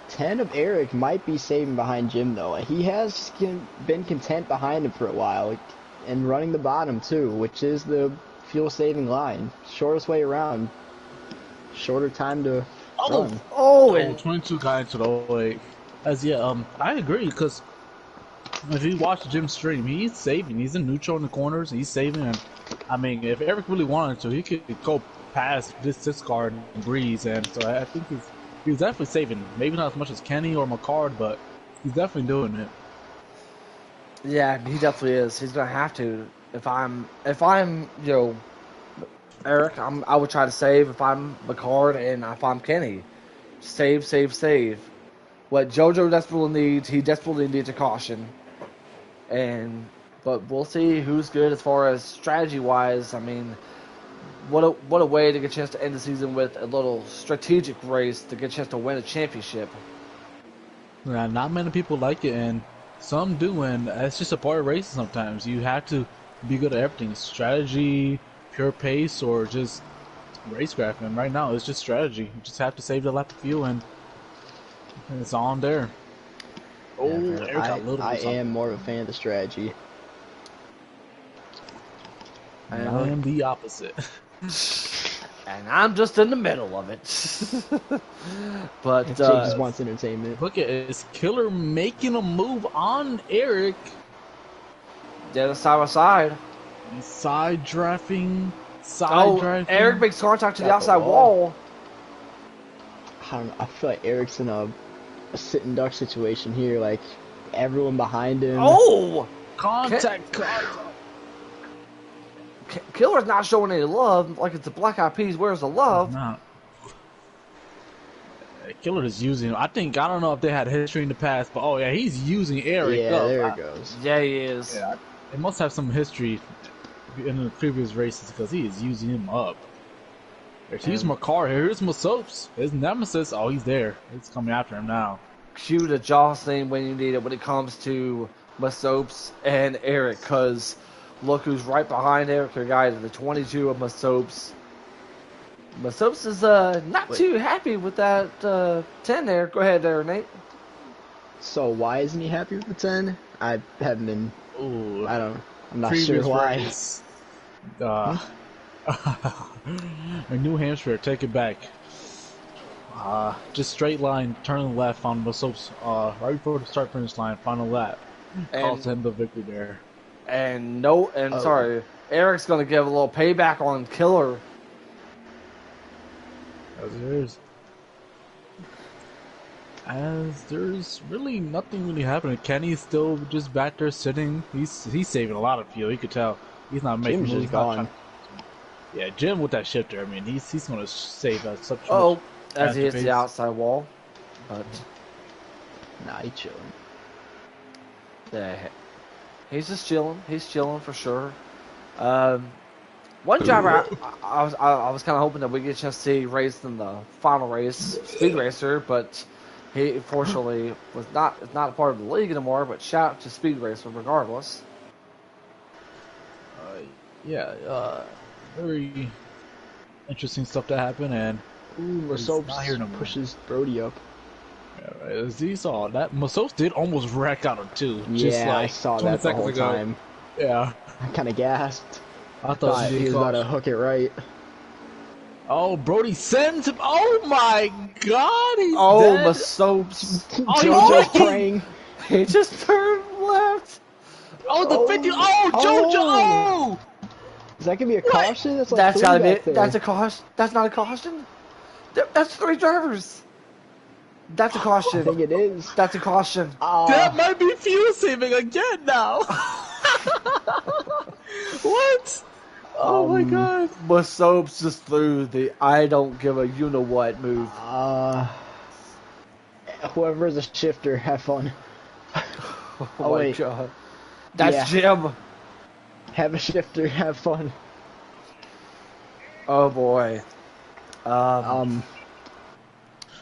Ten of Eric might be saving behind Jim though. He has been content behind him for a while, and running the bottom too, which is the fuel saving line. Shortest way around. Shorter time to run. And 22 got into the 08. I agree, because if you watch Jim's stream, he's saving. He's in neutral in the corners. He's saving. And I mean, if Eric really wanted to, he could go past this car and breeze. And so I think he's definitely saving. Maybe not as much as Kenny or McCard, but he's definitely doing it. Yeah, he definitely is. He's gonna have to. If I'm Eric, I would try to save. If I'm McCard and if I'm Kenny, save, save, save. What JoJo he desperately needs a caution. But we'll see who's good as far as strategy wise. I mean, what a way to get a chance to end the season with a little strategic race to get a chance to win a championship. Yeah, not many people like it, and some do, and it's just a part of racing sometimes. You have to be good at everything. Strategy, pure pace, or just racecraft. And right now, it's just strategy. You just have to save the lap of fuel, and it's on there. I am more of a fan of the strategy. I am the opposite. And I'm just in the middle of it. But Jake just wants entertainment. Look at it. It's Killer making a move on Eric. they're side by side. Side drafting. Eric makes contact to the Got the outside wall. wall. I don't know. I feel like Eric's in a sitting duck situation here. Like everyone behind him. Oh! Contact. Killer's not showing any love. Like it's the Black Eyed Peas. Where's the love? No. Killer is using. I don't know if they had history in the past, but oh yeah, he's using Eric. Yeah, up. there it goes. Yeah, he is. Yeah, they must have some history in the previous races because he is using him up. Here's Makar. Here's Masopes. His nemesis. Oh, he's there. It's coming after him now. Cue the jostling when you need it when it comes to Masopes and Eric, because look who's right behind Eric, your guys, the 22 of Masopes. Masopes is not too happy with that 10 there. Go ahead there, Nate. So why isn't he happy with the 10? I haven't been. Ooh, I'm not sure why. Race. New Hampshire, take it back. Just straight line, turn left on Masopes. Right before the start finish line, final lap. Cost him the victory there. Sorry, Eric's gonna give a little payback on Killer. As there's really nothing really happening. Kenny's still just back there sitting. He's saving a lot of fuel. You could tell he's not making Jim's moves. just gone. Yeah, Jim with that shifter. I mean, he's going to save us such. As he hits the outside wall, but Nah, he chilling. yeah, he's just chilling. He's chilling for sure. One driver I was kind of hoping that we get a chance to see race in the final race, Speed Racer, but he fortunately is not a part of the league anymore. But shout out to Speed Racer regardless. Very interesting stuff that happened, and Masopes pushes Brody up. yeah, as he saw that, Masopes did almost wreck out of two. Yeah, just like I saw 20 that the whole seconds ago. time. Yeah, I kind of gasped. I Thought thought he was about to hook it right. Oh, Brody sends him. Oh my God, he's dead. Masopes. JoJo's praying. He just turned left. Oh, the 50. Oh, JoJo. Oh. Is that gonna be a caution? That's like That's three gotta back be. there. That's a caution. That's not a caution. That's 3 drivers. That's a caution. I think it is. That's a caution. That might be fuel saving again now. What? Oh my God. Masopes just threw the I don't give a you know what move. Whoever's a shifter, have fun. Oh my wait. God. That's Jim. Have a shifter, have fun. Oh boy.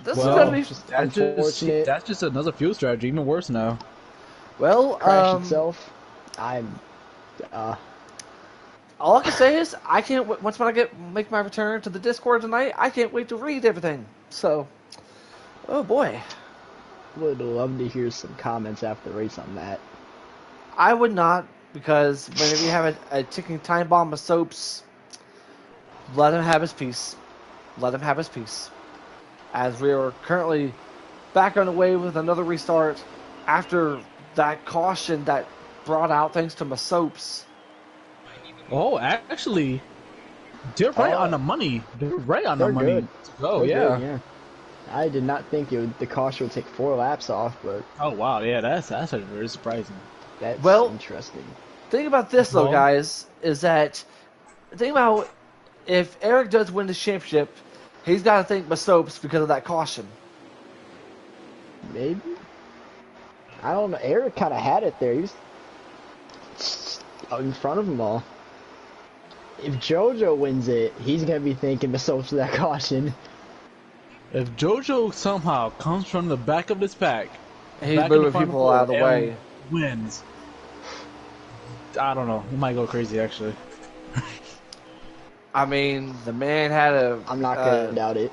This is gonna be Unfortunate. That's just another fuel strategy, even worse now. well. Crash itself. All I can say is I can't wait. Once when I make my return to the Discord tonight, I can't wait to read everything. So, oh boy, Would love to hear some comments after the race on that. I would not, because whenever you have a ticking time bomb of soaps, let him have his peace. Let him have his peace. As we are currently back on the way with another restart after that caution that brought out thanks to my soaps. Oh, actually, they're right on the money. They're right on the They're money good. to go. They're Yeah. good, yeah. I did not think the caution would take 4 laps off, but Oh wow, yeah, that's actually very surprising. that's Well, interesting. Think about this though, Well- guys, is that think about if Eric does win the championship, he's got to thank Masopes because of that caution. Maybe? I don't know. Eric kind of had it there. He was out in front of them all. If JoJo wins it, he's going to be thanking the soaps for that caution. If JoJo somehow comes from the back of this pack, He's back in the moving final people four out of the and way. wins. I don't know. He might go crazy actually. I mean, the man had a. I'm not going to doubt it.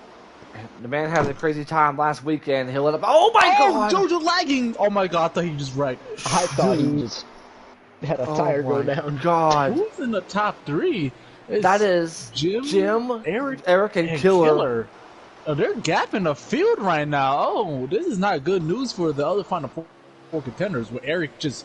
The man had a crazy time last weekend. He lit up. Oh my God! JoJo lagging! Oh my God, I thought he just wrecked. I thought he just had a tire go down. God, Who's in the top 3? It's that is Jim, Eric, and Killer. Oh, they're gapping the field right now. Oh, this is not good news for the other final four contenders. Where Eric just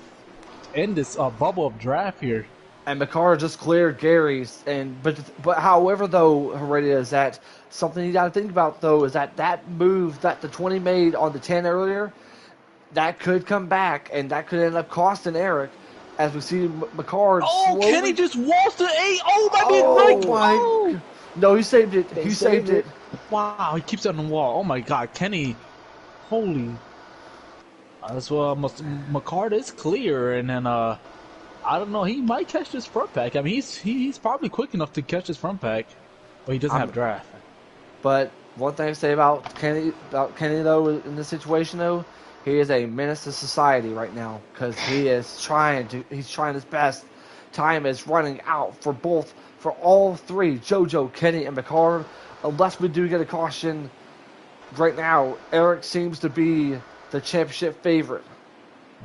end this bubble of draft here. And McCarr just cleared Gary's, but however though, Heredia, is that something you got to think about though is that move that the 20 made on the 10 earlier, that could come back and that could end up costing Eric, as we see McCarr. Oh, slowly... Kenny just waltzed to 8. Oh, that means Oh my! Oh. No, he saved it. They He saved saved it. Wow, he keeps it on the wall. Oh my God, Kenny! Holy! That's well, McCart is clear, and then I don't know. He might catch this front pack. I mean, he's probably quick enough to catch this front pack, but he doesn't have draft. But one thing to say about Kenny though in this situation though, he is a menace to society right now because he's trying his best. Time is running out for all three, JoJo, Kenny, and McCarr. Unless we do get a caution, right now Eric seems to be the championship favorite.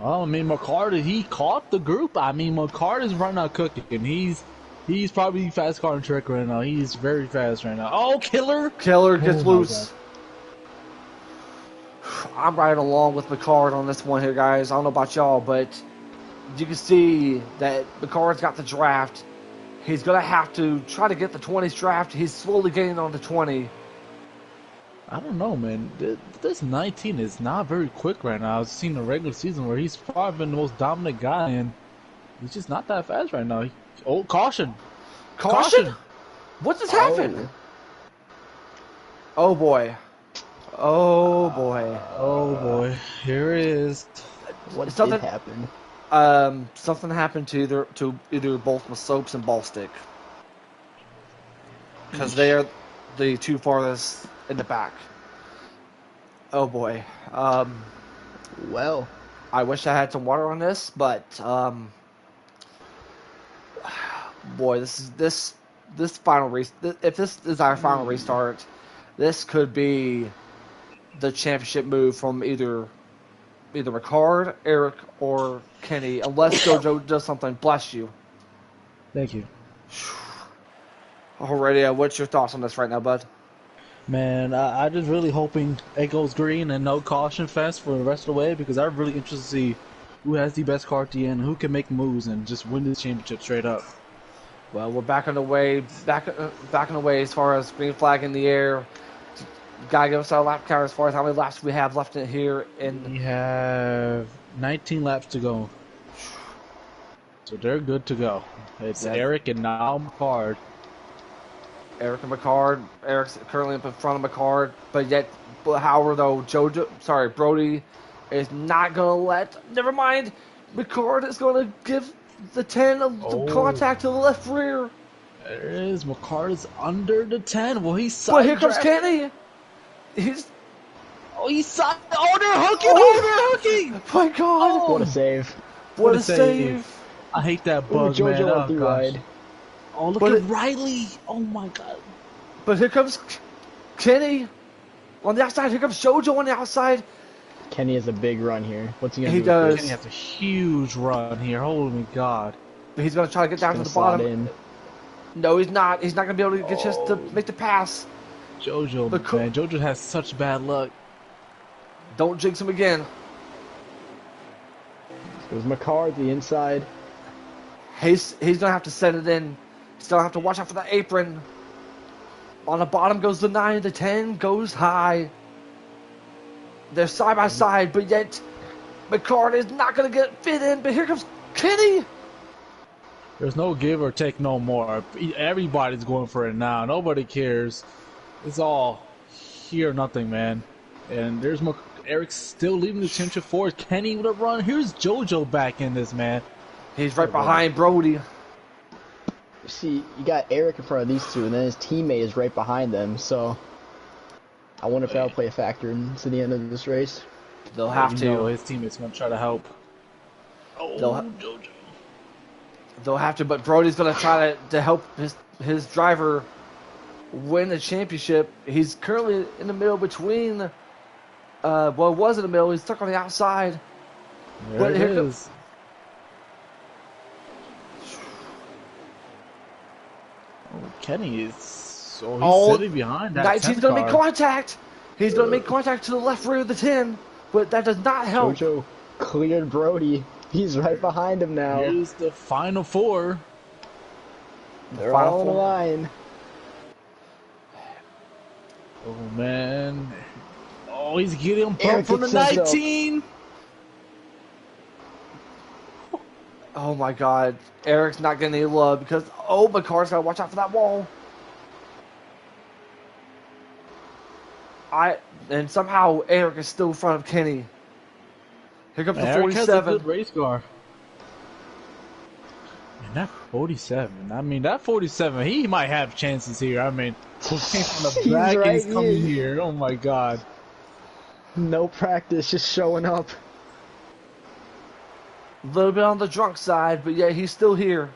Well, I mean, McCart, he caught the group. I mean, McCart is right now cooking. He's probably fast car and trick right now. He's very fast right now. Oh, Killer Gets loose. I'm riding along with McCart on this one here, guys. I don't know about y'all, but you can see that McCart's got the draft. He's going to have to try to get the 20s draft. He's slowly getting on the 20. I don't know, man. This 19 is not very quick right now. I've seen the regular season where he's probably been the most dominant guy, and he's just not that fast right now. Oh, caution! Caution! What just happened? Oh boy. Oh boy. Oh boy. Here it is. What did happen? Something happened to either both with Soaps and Ballstick. Because they are the two farthest in the back. Oh boy. Well, I wish I had some water on this, but boy, this final if this is our final restart, this could be the championship move from either Ricard, Eric, or Kenny, unless JoJo does something. Bless you. Thank you. Alrighty, what's your thoughts on this right now, bud? Man, I just really hoping it goes green and no caution fest for the rest of the way, because I'm really interested to see who has the best car at the end, who can make moves and just win this championship straight up. Well, we're back on the way as far as green flag in the air. Gotta give us our lap count as far as how many laps we have left in here. We have 19 laps to go. So they're good to go. It's Eric and now McCard. Eric and McCard. Eric's currently in front of McCard, however though, Brody is not gonna let. Never mind. McCard is gonna give the 10 of contact to the left rear. There it is. McCard is under the 10. Well, he's But here comes Kenny. He's side. Oh, they're hooking! Oh, they're hooking! My God! What a save! What a save! I hate that bug, man. JoJo on the ride. Oh, look at Riley! Oh my God! But here comes Kenny on the outside. Here comes JoJo on the outside. Kenny has a big run here. What's he gonna do? He does. Kenny has a huge run here. Holy God! He's gonna try to get down to the bottom. No, he's not. He's not gonna be able to get a chance to make the pass. JoJo, man, JoJo has such bad luck. Don't jinx him again. There's McCarr at the inside. He's gonna have to send it in. He's gonna have to watch out for the apron. On the bottom goes the 9, the 10 goes high. They're side by side, but yet McCarr is not gonna get fit in. But here comes Kenny. There's no give or take no more. Everybody's going for it now. Nobody cares. It's all here or nothing, man. And there's Eric's still leading the championship forward. Kenny with a run. Here's JoJo back in this, man. He's right behind Brody. See, you got Eric in front of these two, and then his teammate is right behind them. So, I wonder if that'll play a factor into the end of this race. They'll have to. Know his teammate's gonna try to help. Oh, JoJo. They'll have to, but Brody's gonna try to help his driver win the championship. He's currently in the middle between. Was in the middle. He's stuck on the outside. There it is. Kenny is sitting behind that. 19's going to make contact. He's going to make contact to the left rear of the 10, but that does not help. JoJo cleared Brody. He's right behind him now. Here's the final four. They're Final all in a four. line. Oh man. Oh, he's getting bumped Eric from the gets sent up. 19. Oh my God, Eric's not getting any love because McCarr's gotta watch out for that wall. And somehow Eric is still in front of Kenny. Here comes the Eric has a 47. good race car. And that 47, I mean, that 47, he might have chances here. I mean, he came from the He's back and right he's coming here. here. Oh my God. No practice, just showing up. A little bit on the drunk side, but yeah, he's still here.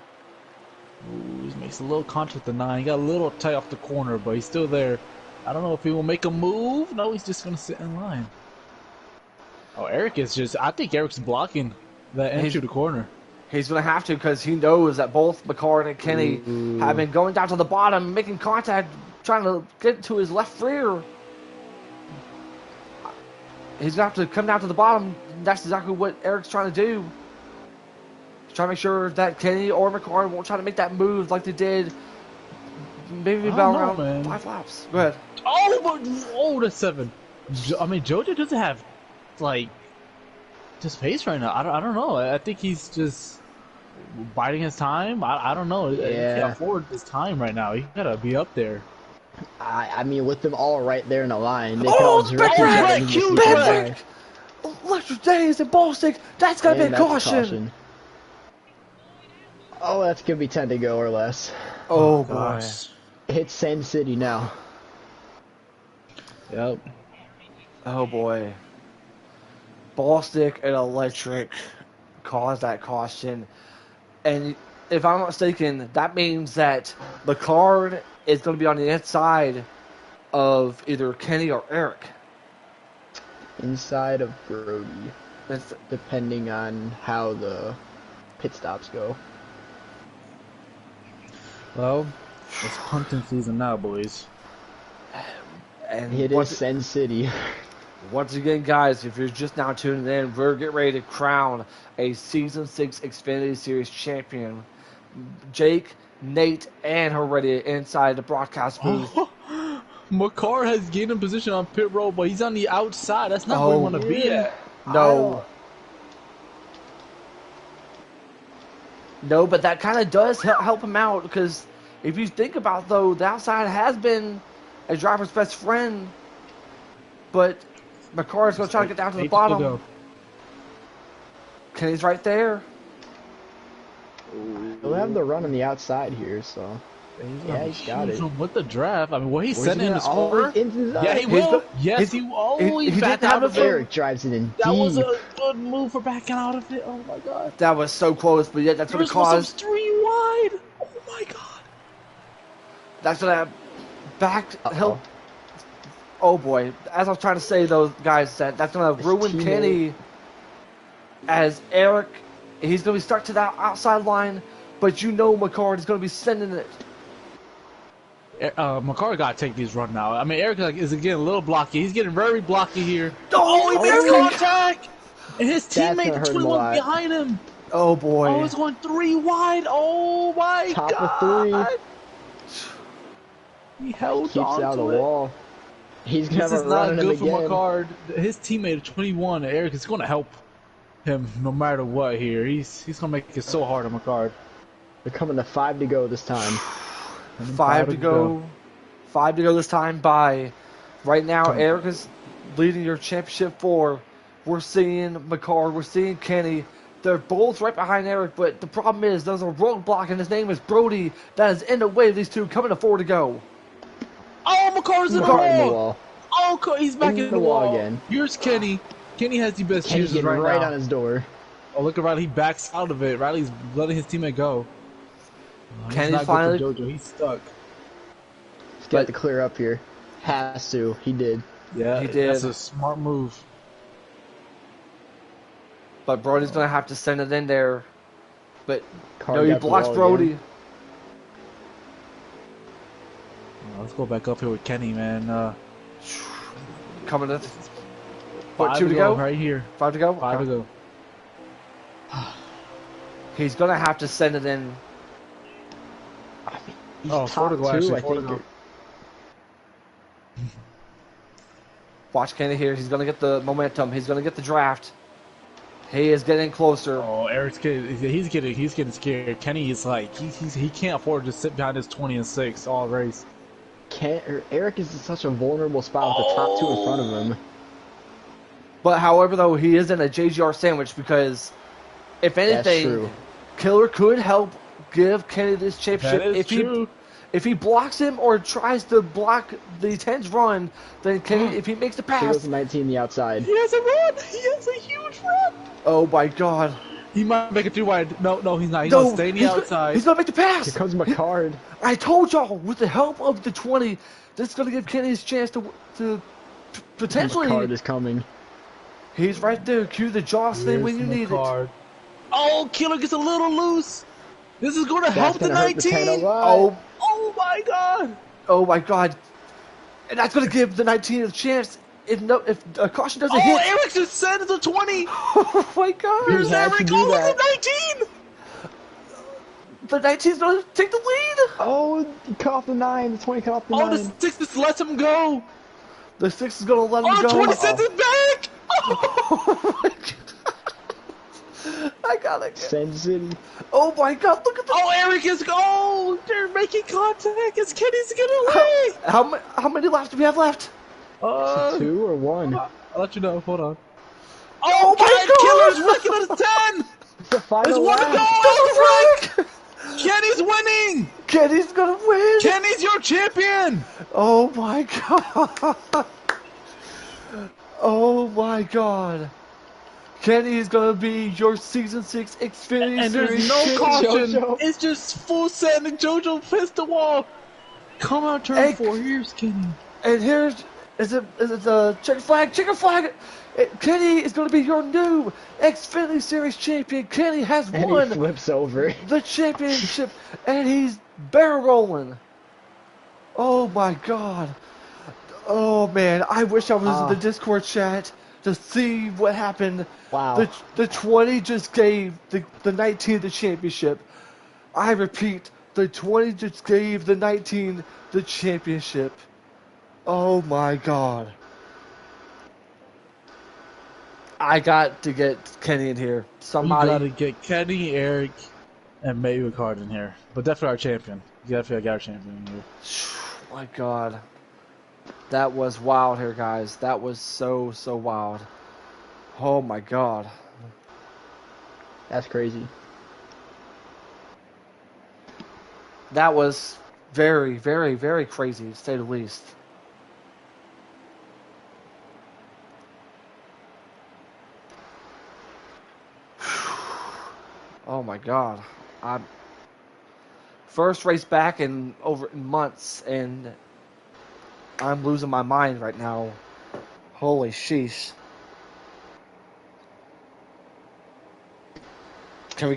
Ooh, he makes a little contact with the 9. He got a little tight off the corner, but he's still there. I don't know if he will make a move. No, he's just going to sit in line. Oh, Eric is just... I think Eric's blocking that entry to the corner. He's going to have to because he knows that both McCarr and Kenny have been going down to the bottom, making contact, trying to get to his left rear. He's going to have to come down to the bottom. That's exactly what Eric's trying to do. He's trying to make sure that Kenny or McCarr won't try to make that move like they did maybe about around 5 laps. Go ahead. Oh, that's 7. I mean, Jojo doesn't have, like, just pace right now. I don't know. I think he's just biding his time. I don't know. Yeah. He can't afford his time right now. He gotta be up there. I mean, with them all right there in a line, they can all direct each other and just keep Patrick! Electric Days and Ball Stick, that's gonna be a caution. Oh, that's gonna be 10 to go or less. Oh boy. Gosh. It's Sand City now. Yep. Oh boy. Ball Stick and Electric caused that caution. And if I'm not mistaken, that means that the card is going to be on the inside of either Kenny or Eric. Inside of Brody, It's, depending on how the pit stops go. Well, it's hunting season now, boys. and It is Sand City. once again, guys, if you're just now tuning in, we're getting ready to crown a Season 6 Xfinity Series champion. Jake, Nate, and Heredia inside the broadcast booth. McCarr has gained a position on pit road, but he's on the outside. That's not where we want to be at. No. No, but that kind of does help him out because if you think about though, the outside has been a driver's best friend, but McCarr is going to try to get down to the bottom. Kenny's right there. He'll have the run on the outside here, so yeah, he's got it. With the draft, I mean, will he Where's send he in the gonna always score? into the- Yeah, he will. He's- Yes, he will. Oh, he he backed didn't out have of the it. Eric drives it in That was deep. a good move for backing out of it. Oh my god. That was so close, but yet that's what it Yours was caused. 3 wide. Oh my god. That's what I backed. Help. Oh boy! As I was trying to say, those guys, that's going to ruin teammate. Kenny. As Eric, he's going to be stuck to that outside line, but you know McCarr is going to be sending it. McCarr got to take these run now. I mean, Eric is getting a little blocky. He's getting very blocky here. Oh, he There's missed it! contact! And his That's teammate, gonna the hurt him a 21 lot. behind him. Oh boy! Oh, it's going 3 wide. Oh my Top god. of 3. He held Keeps on out to the it. wall. He's gonna This have is a run not on him good for again. McCarr. His teammate, 21, Eric, is going to help him no matter what here. He's going to make it so hard on McCarr. They're coming to 5 to go this time. 5 to go. 5 to go this time by. Right now, Come on. Eric is leading your championship 4. We're seeing McCarr. We're seeing Kenny. They're both right behind Eric, but the problem is there's a roadblock, and his name is Brody. That is in the way of these two coming to 4 to go. Oh, McCarr's in the McCarr in the wall. wall. Oh, he's back in the wall again. Here's Kenny. Kenny has the best Kenny's chances getting right right now. on his door. Oh, look at Riley. He backs out of it. Riley's letting his teammate go. He's Kenny not good finally- for JoJo. He's stuck. He's got to clear up here. Has to. He did. Yeah, He did. That's a smart move. But Brody's going to have to send it in there. But Carr no, he got the blocks wall Brody. again. Let's go back up here with Kenny, man. Coming to. What, 5 2 to go? right here. 5 to go? 5 to Okay. go. He's gonna have to send it in. I mean, he's Oh, top Fortigal, 2, actually, I think. Fortigal. Watch Kenny here. He's gonna get the momentum. He's gonna get the draft. He is getting closer. Oh, Eric's getting, he's getting scared. Kenny is like, he can't afford to sit behind his 20 and 6 all race. Eric is in such a vulnerable spot with the top 2 in front of him. But however, though, he is in a JGR sandwich because, if That's anything, true. Killer could help give Kenny this championship. That is true. If he blocks him or tries to block the 10's run, then Kenny, if he makes the Here goes pass, the 19 the outside. He has a run. He has a huge run. oh my God. He might make it 3 wide. No, he's not. He's No, gonna stay in the outside. he's gonna make the pass. Here comes McCard. I told y'all, with the help of the 20, this is gonna give Kenny his chance to potentially. McCard is coming. He's right there. Cue the Joss thing when you need it. Oh, Killer gets a little loose. This is gonna help the That's gonna hurt the 10 a 19. lot. Oh my God. Oh my God. And that's gonna give the 19 a chance. If caution doesn't Oh, hit. Eric just sent the 20. Oh my God. Here's He had to Eric. do Oh, look that. at 19. The 19's gonna take the lead. Oh, he cut off the 9. The 20 cut off the Oh, 9. the 6 just lets him go. The 6 is gonna let him Oh, go. 20 sends it back. Oh my God. I gotta get. Send City. Oh my God! Look at the. Oh, Eric is go. They're making contact. As Kenny's getting away. How many laps do we have left? 2 or 1? I'll let you know. Hold on. Oh my God! Killer's looking at 10. It's the final There's one to go. lap. Oh, Frank. Kenny's winning. Kenny's gonna win. Kenny's your champion. Oh my God! Oh my God! Kenny is gonna be your season 6 Xfinity And there's Series no champion. caution. JoJo. It's just full send and JoJo pissed the wall. Come out turn Hey. 4. Here's Kenny. And here's is it the checker flag? Checker flag! Kenny is gonna be your new Xfinity Series champion. Kenny has And he won flips over. the championship, and he's barrel rolling. Oh my God! Oh man, I wish I was in the Discord chat to see what happened. Wow. The 20 just gave the 19 the championship. I repeat, the 20 just gave the 19 the championship. Oh my God. I got to get Kenny in here. We Somebody. gotta get Kenny, Eric, and maybe Ricard in here. But definitely our champion. You definitely got our champion in here. My God. That was wild here, guys. That was so wild. Oh my God. That's crazy. That was very crazy, to say the least. Oh my God. I'm first race back in over months, and I'm losing my mind right now. Holy sheesh. Can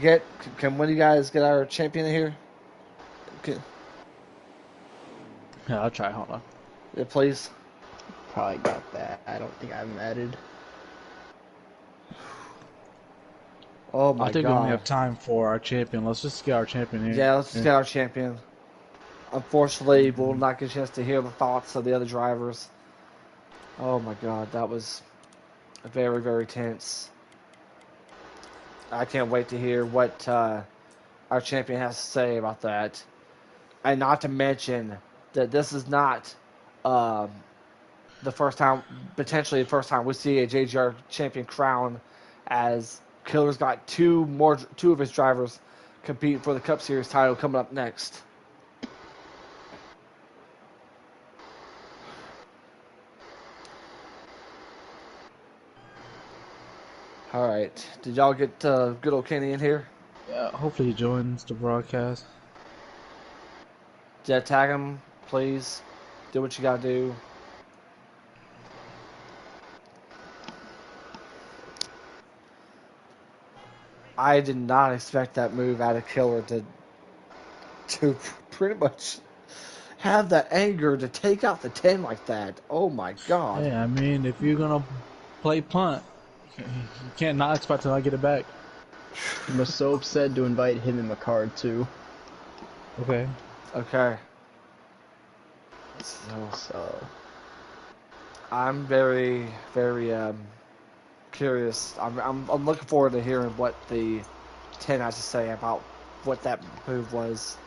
one of you guys get our champion in here? Okay. Yeah, I'll try. Hold on. Yeah, please. Probably got that. I don't think I'm added. Oh my I think God. we only have time for our champion. Let's just get our champion here. Yeah, let's just get our champion. Unfortunately, we'll not get a chance to hear the thoughts of the other drivers. Oh my God, that was very tense. I can't wait to hear what our champion has to say about that. And not to mention that this is not potentially the first time we see a JGR champion crown, as Killer's got two of his drivers competing for the Cup Series title coming up next. All right, did y'all get good old Kenny in here? Yeah, hopefully he joins the broadcast. Jet tag him, please. Do what you gotta do. I did not expect that move out of Killer to pretty much have that anger to take out the 10 like that. Oh my God. Hey, I mean, if you're gonna play punt, you can't not expect to not get it back. Masope said to invite him and McCard too. Okay. Okay. So So I'm very, very curious. I'm looking forward to hearing what the 10 has to say about what that move was.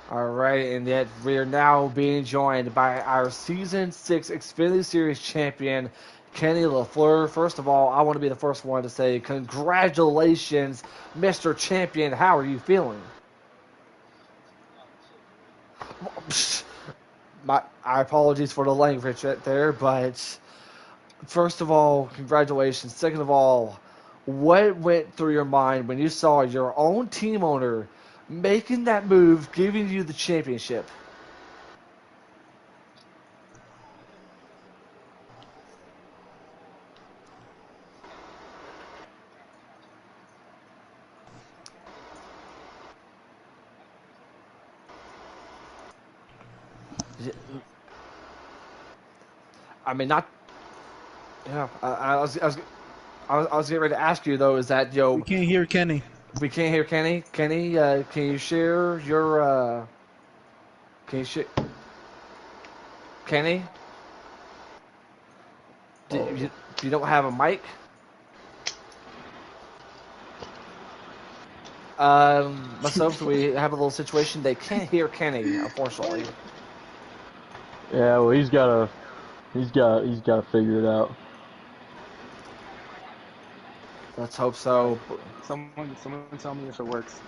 All right, and yet we are now being joined by our Season 6 Xfinity Series champion, Kenny LaFleur. First of all, I want to be the first one to say congratulations, Mr. Champion. How are you feeling? My apologies for the language right there, but first of all, congratulations. Second of all, what went through your mind when you saw your own team owner making that move, giving you the championship? I mean, not. Yeah, I was getting ready to ask you though. Is that We can't hear Kenny. we can't hear Kenny? Kenny, can you share your? Can you share Kenny? Do you don't have a mic? Myself, we have a little situation. They can't hear Kenny, unfortunately. Yeah, well, he's got to figure it out. Let's hope All right. so. Someone tell me if it works.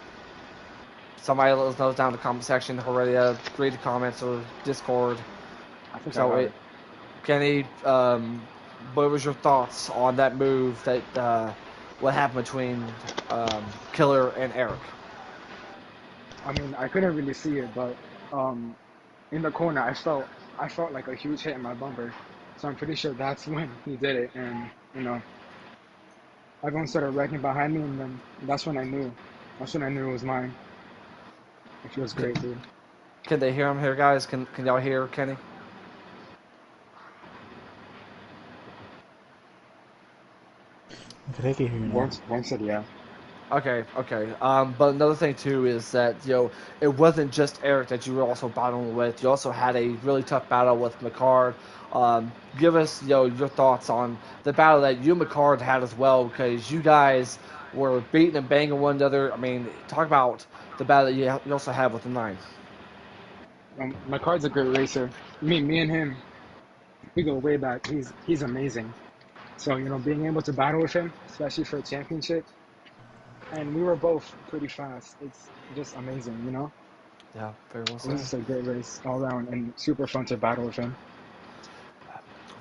Somebody let us know down in the comment section. Already read the comments or Discord. I think I So, got it. Kenny, what was your thoughts on that move? That what happened between Killer and Eric? I mean, I couldn't really see it, but um, in the corner, I felt like a huge hit in my bumper. So I'm pretty sure that's when he did it, and everyone started wrecking behind me, and then that's when I knew. That's when I knew it was mine. It feels great, dude. Can they hear him here, guys? Can y'all hear Kenny? Okay, they can hear you now. Warren said yeah. Okay, okay. But another thing too is that it wasn't just Eric that you were also battling with. You also had a really tough battle with McCard. Give us your thoughts on the battle that you and McCard had as well, because you guys were beating and banging one another. I mean, talk about the battle that you also have with the nine. My card's a great racer. Me and him, we go way back. He's amazing. So being able to battle with him, especially for a championship, and we were both pretty fast. It's just amazing. Yeah, very well It was said. just a great race all around and super fun to battle with him.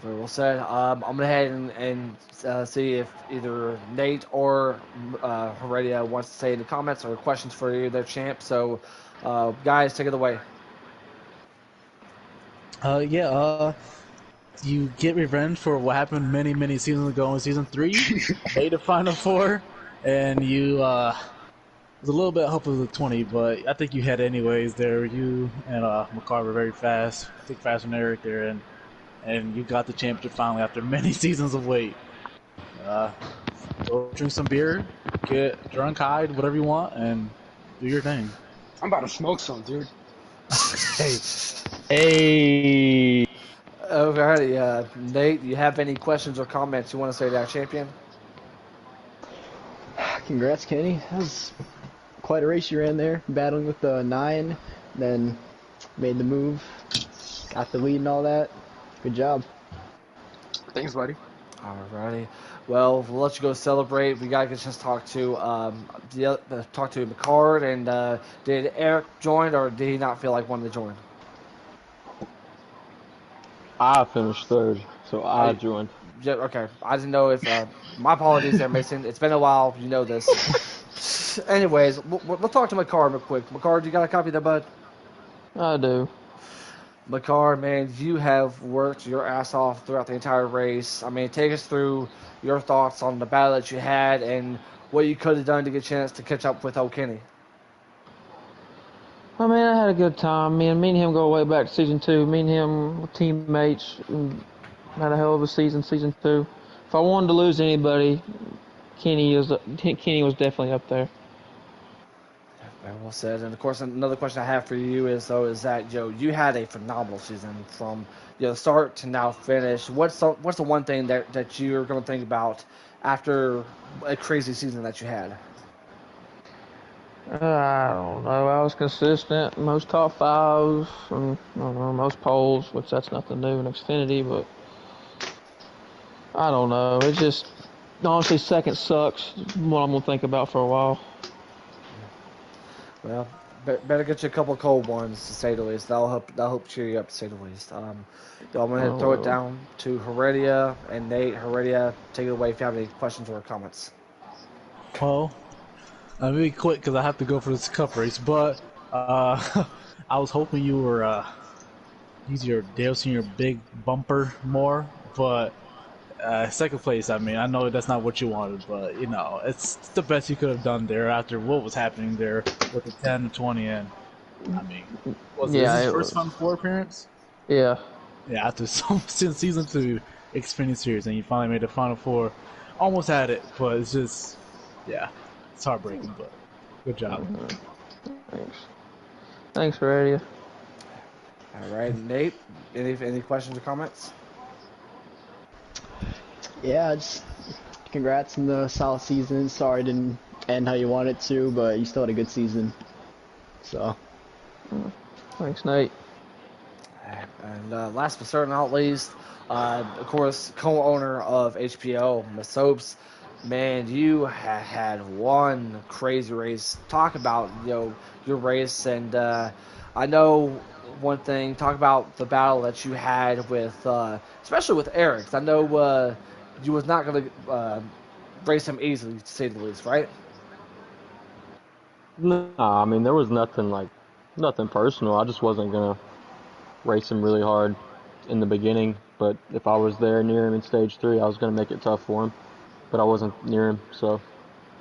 Very well said. I'm gonna head and see if either Nate or Heredia wants to say in the comments or questions for you, their champ. So, guys, take it away. Yeah. You get revenge for what happened many, many seasons ago in season 3. Made the final 4, and you it was a little bit hopeful of the 20, but I think you had anyways. There, you and McCarver were very fast. I think faster than Eric there, and you got the championship finally after many seasons of wait. Uh, go drink some beer, get drunk, hide, whatever you want, and do your thing. I'm about to smoke some, dude. Hey, Hey, alrighty, Nate, do you have any questions or comments you want to say to our champion? congrats, Kenny. That was quite a race you ran there, battling with the 9, then made the move, got the lead and all that. Good job. Thanks, buddy. Alrighty. Well, we'll let you go celebrate. We gotta get a chance to talk to McCard. And did Eric join, or did he not feel like wanting to join? I finished third, so I I joined. Yeah, okay. I didn't know if my apologies there, Mason. It's been a while. You know this. Anyways, we'll talk to McCard real quick. McCard, you got a copy of that, bud? I do. McCard, man, you have worked your ass off throughout the entire race. I mean, take us through your thoughts on the battle that you had and what you could have done to get a chance to catch up with O'Kenny. I mean, I had a good time. Me and him go way back to season 2. Me and him were teammates. And had a hell of a season 2. I wanted to lose anybody, Kenny was definitely up there. Very well said. And of course, another question I have for you is that you had a phenomenal season from start to now finish. What's the one thing that you're going to think about after a crazy season that you had? I don't know. I was consistent, most top fives, and I don't know, most polls, which that's nothing new in Xfinity, but I don't know. It's just honestly, second sucks. What I'm gonna think about for a while. Well, better get you a couple cold ones to say the least. That'll help cheer you up to say the least. I'm gonna Oh throw it well. down to Heredia and Nate. Heredia, take it away if you have any questions or comments. Well, I'm really quick because I have to go for this cup race. But I was hoping you were use your Dale Senior big bumper more, but second place. I mean, I know that's not what you wanted, but it's the best you could have done there after what was happening there with the 10 and 20. And I mean, is Yeah, his it first was. Final Four appearance? Yeah. Yeah, after since season 2 Xfinity Series, and you finally made the Final Four. Almost had it, but it's just, yeah, it's heartbreaking. But good job. Thanks. Thanks, Radio. All right, Nate. Any questions or comments? Yeah, just congrats on the solid season. Sorry it didn't end how you wanted to, but you still had a good season. So, Thanks, Nate. And last but certainly not least, of course, co-owner of HPL, Masopes. Man, you had one crazy race. Talk about your race, and I know one thing. Talk about the battle that you had with, especially with Eric. I know you was not going to race him easily, to say the least, right? Nah, I mean there was nothing personal. I just wasn't gonna race him really hard in the beginning. But if I was there near him in stage 3, I was gonna make it tough for him. But I wasn't near him, so.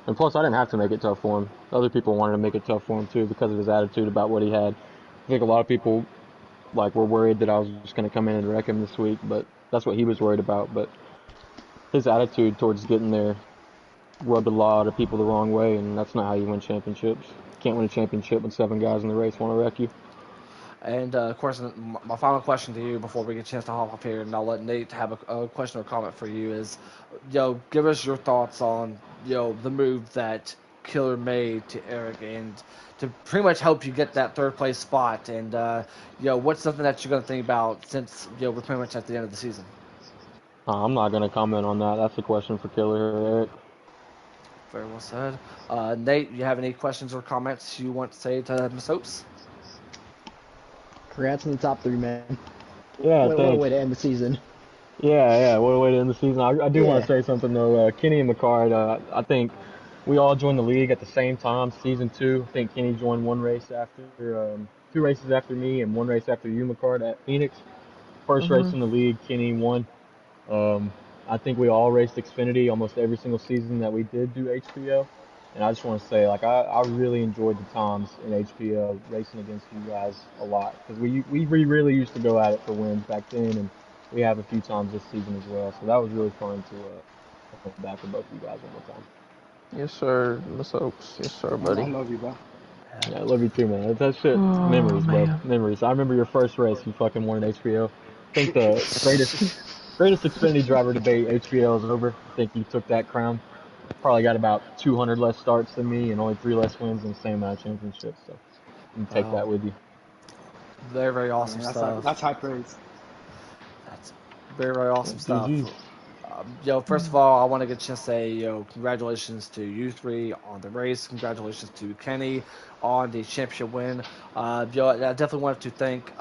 And plus, I didn't have to make it tough for him. Other people wanted to make it tough for him too because of his attitude about what he had. I think a lot of people were worried that I was just gonna come in and wreck him this week, but that's what he was worried about. But his attitude towards getting there rubbed a lot of people the wrong way, and that's not how you win championships. You can't win a championship when 7 guys in the race want to wreck you. And of course, my final question to you before we get a chance to hop up here, and I'll let Nate have a question or comment for you is, give us your thoughts on the move that Killer made to Eric and to pretty much help you get that third place spot, and what's something that you're gonna think about since we're pretty much at the end of the season. I'm not gonna comment on that. That's a question for Killer or Eric. Very well said. Nate, you have any questions or comments you want to say to Miss Hopes? congrats on the top 3, man. Yeah, What a thanks. way to end the season. Yeah. What a way to end the season. I do want Yeah. to say something though. Kenny and McCard, I think we all joined the league at the same time, season 2. I think Kenny joined 2 races after me and 1 race after you, McCard, at Phoenix. First race in the league, Kenny won. Um, I think we all raced Xfinity almost every single season that we did do HPO. And I just want to say, I really enjoyed the times in HPO racing against you guys a lot because we really used to go at it for wins back then, and we have a few times this season as well. So that was really fun to come back with both of you guys one more time. Yes, sir. Miss Oaks. Yes, sir, I buddy. love you, bro. Yeah, I love you too, man. That shit, Oh memories, bro. man. Memories. I remember your first race. You fucking won an HPO. I think the greatest Xfinity driver debate HPL is over. I think you took that crown. Probably got about 200 less starts than me and only 3 less wins and the same amount of championships. So you can take Wow, that with you. very very awesome Man, stuff. that's high praise. That's very very awesome stuff. GG's. First of all, I want to get to say, congratulations to you three on the race. Congratulations to Kenny on the championship win. I definitely wanted to thank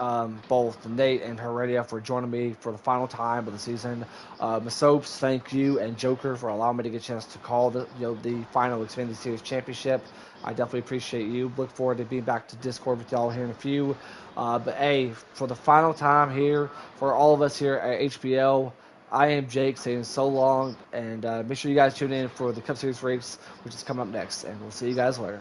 both Nate and Heredia for joining me for the final time of the season. Masopes, thank you, and Joker for allowing me to get a chance to call the final Xfinity Series championship. I definitely appreciate you. Look forward to being back to Discord with y'all here in a few. But hey, for the final time here, for all of us here at HBL, I am Jake saying so long, and make sure you guys tune in for the Cup Series race, which is coming up next, and we'll see you guys later.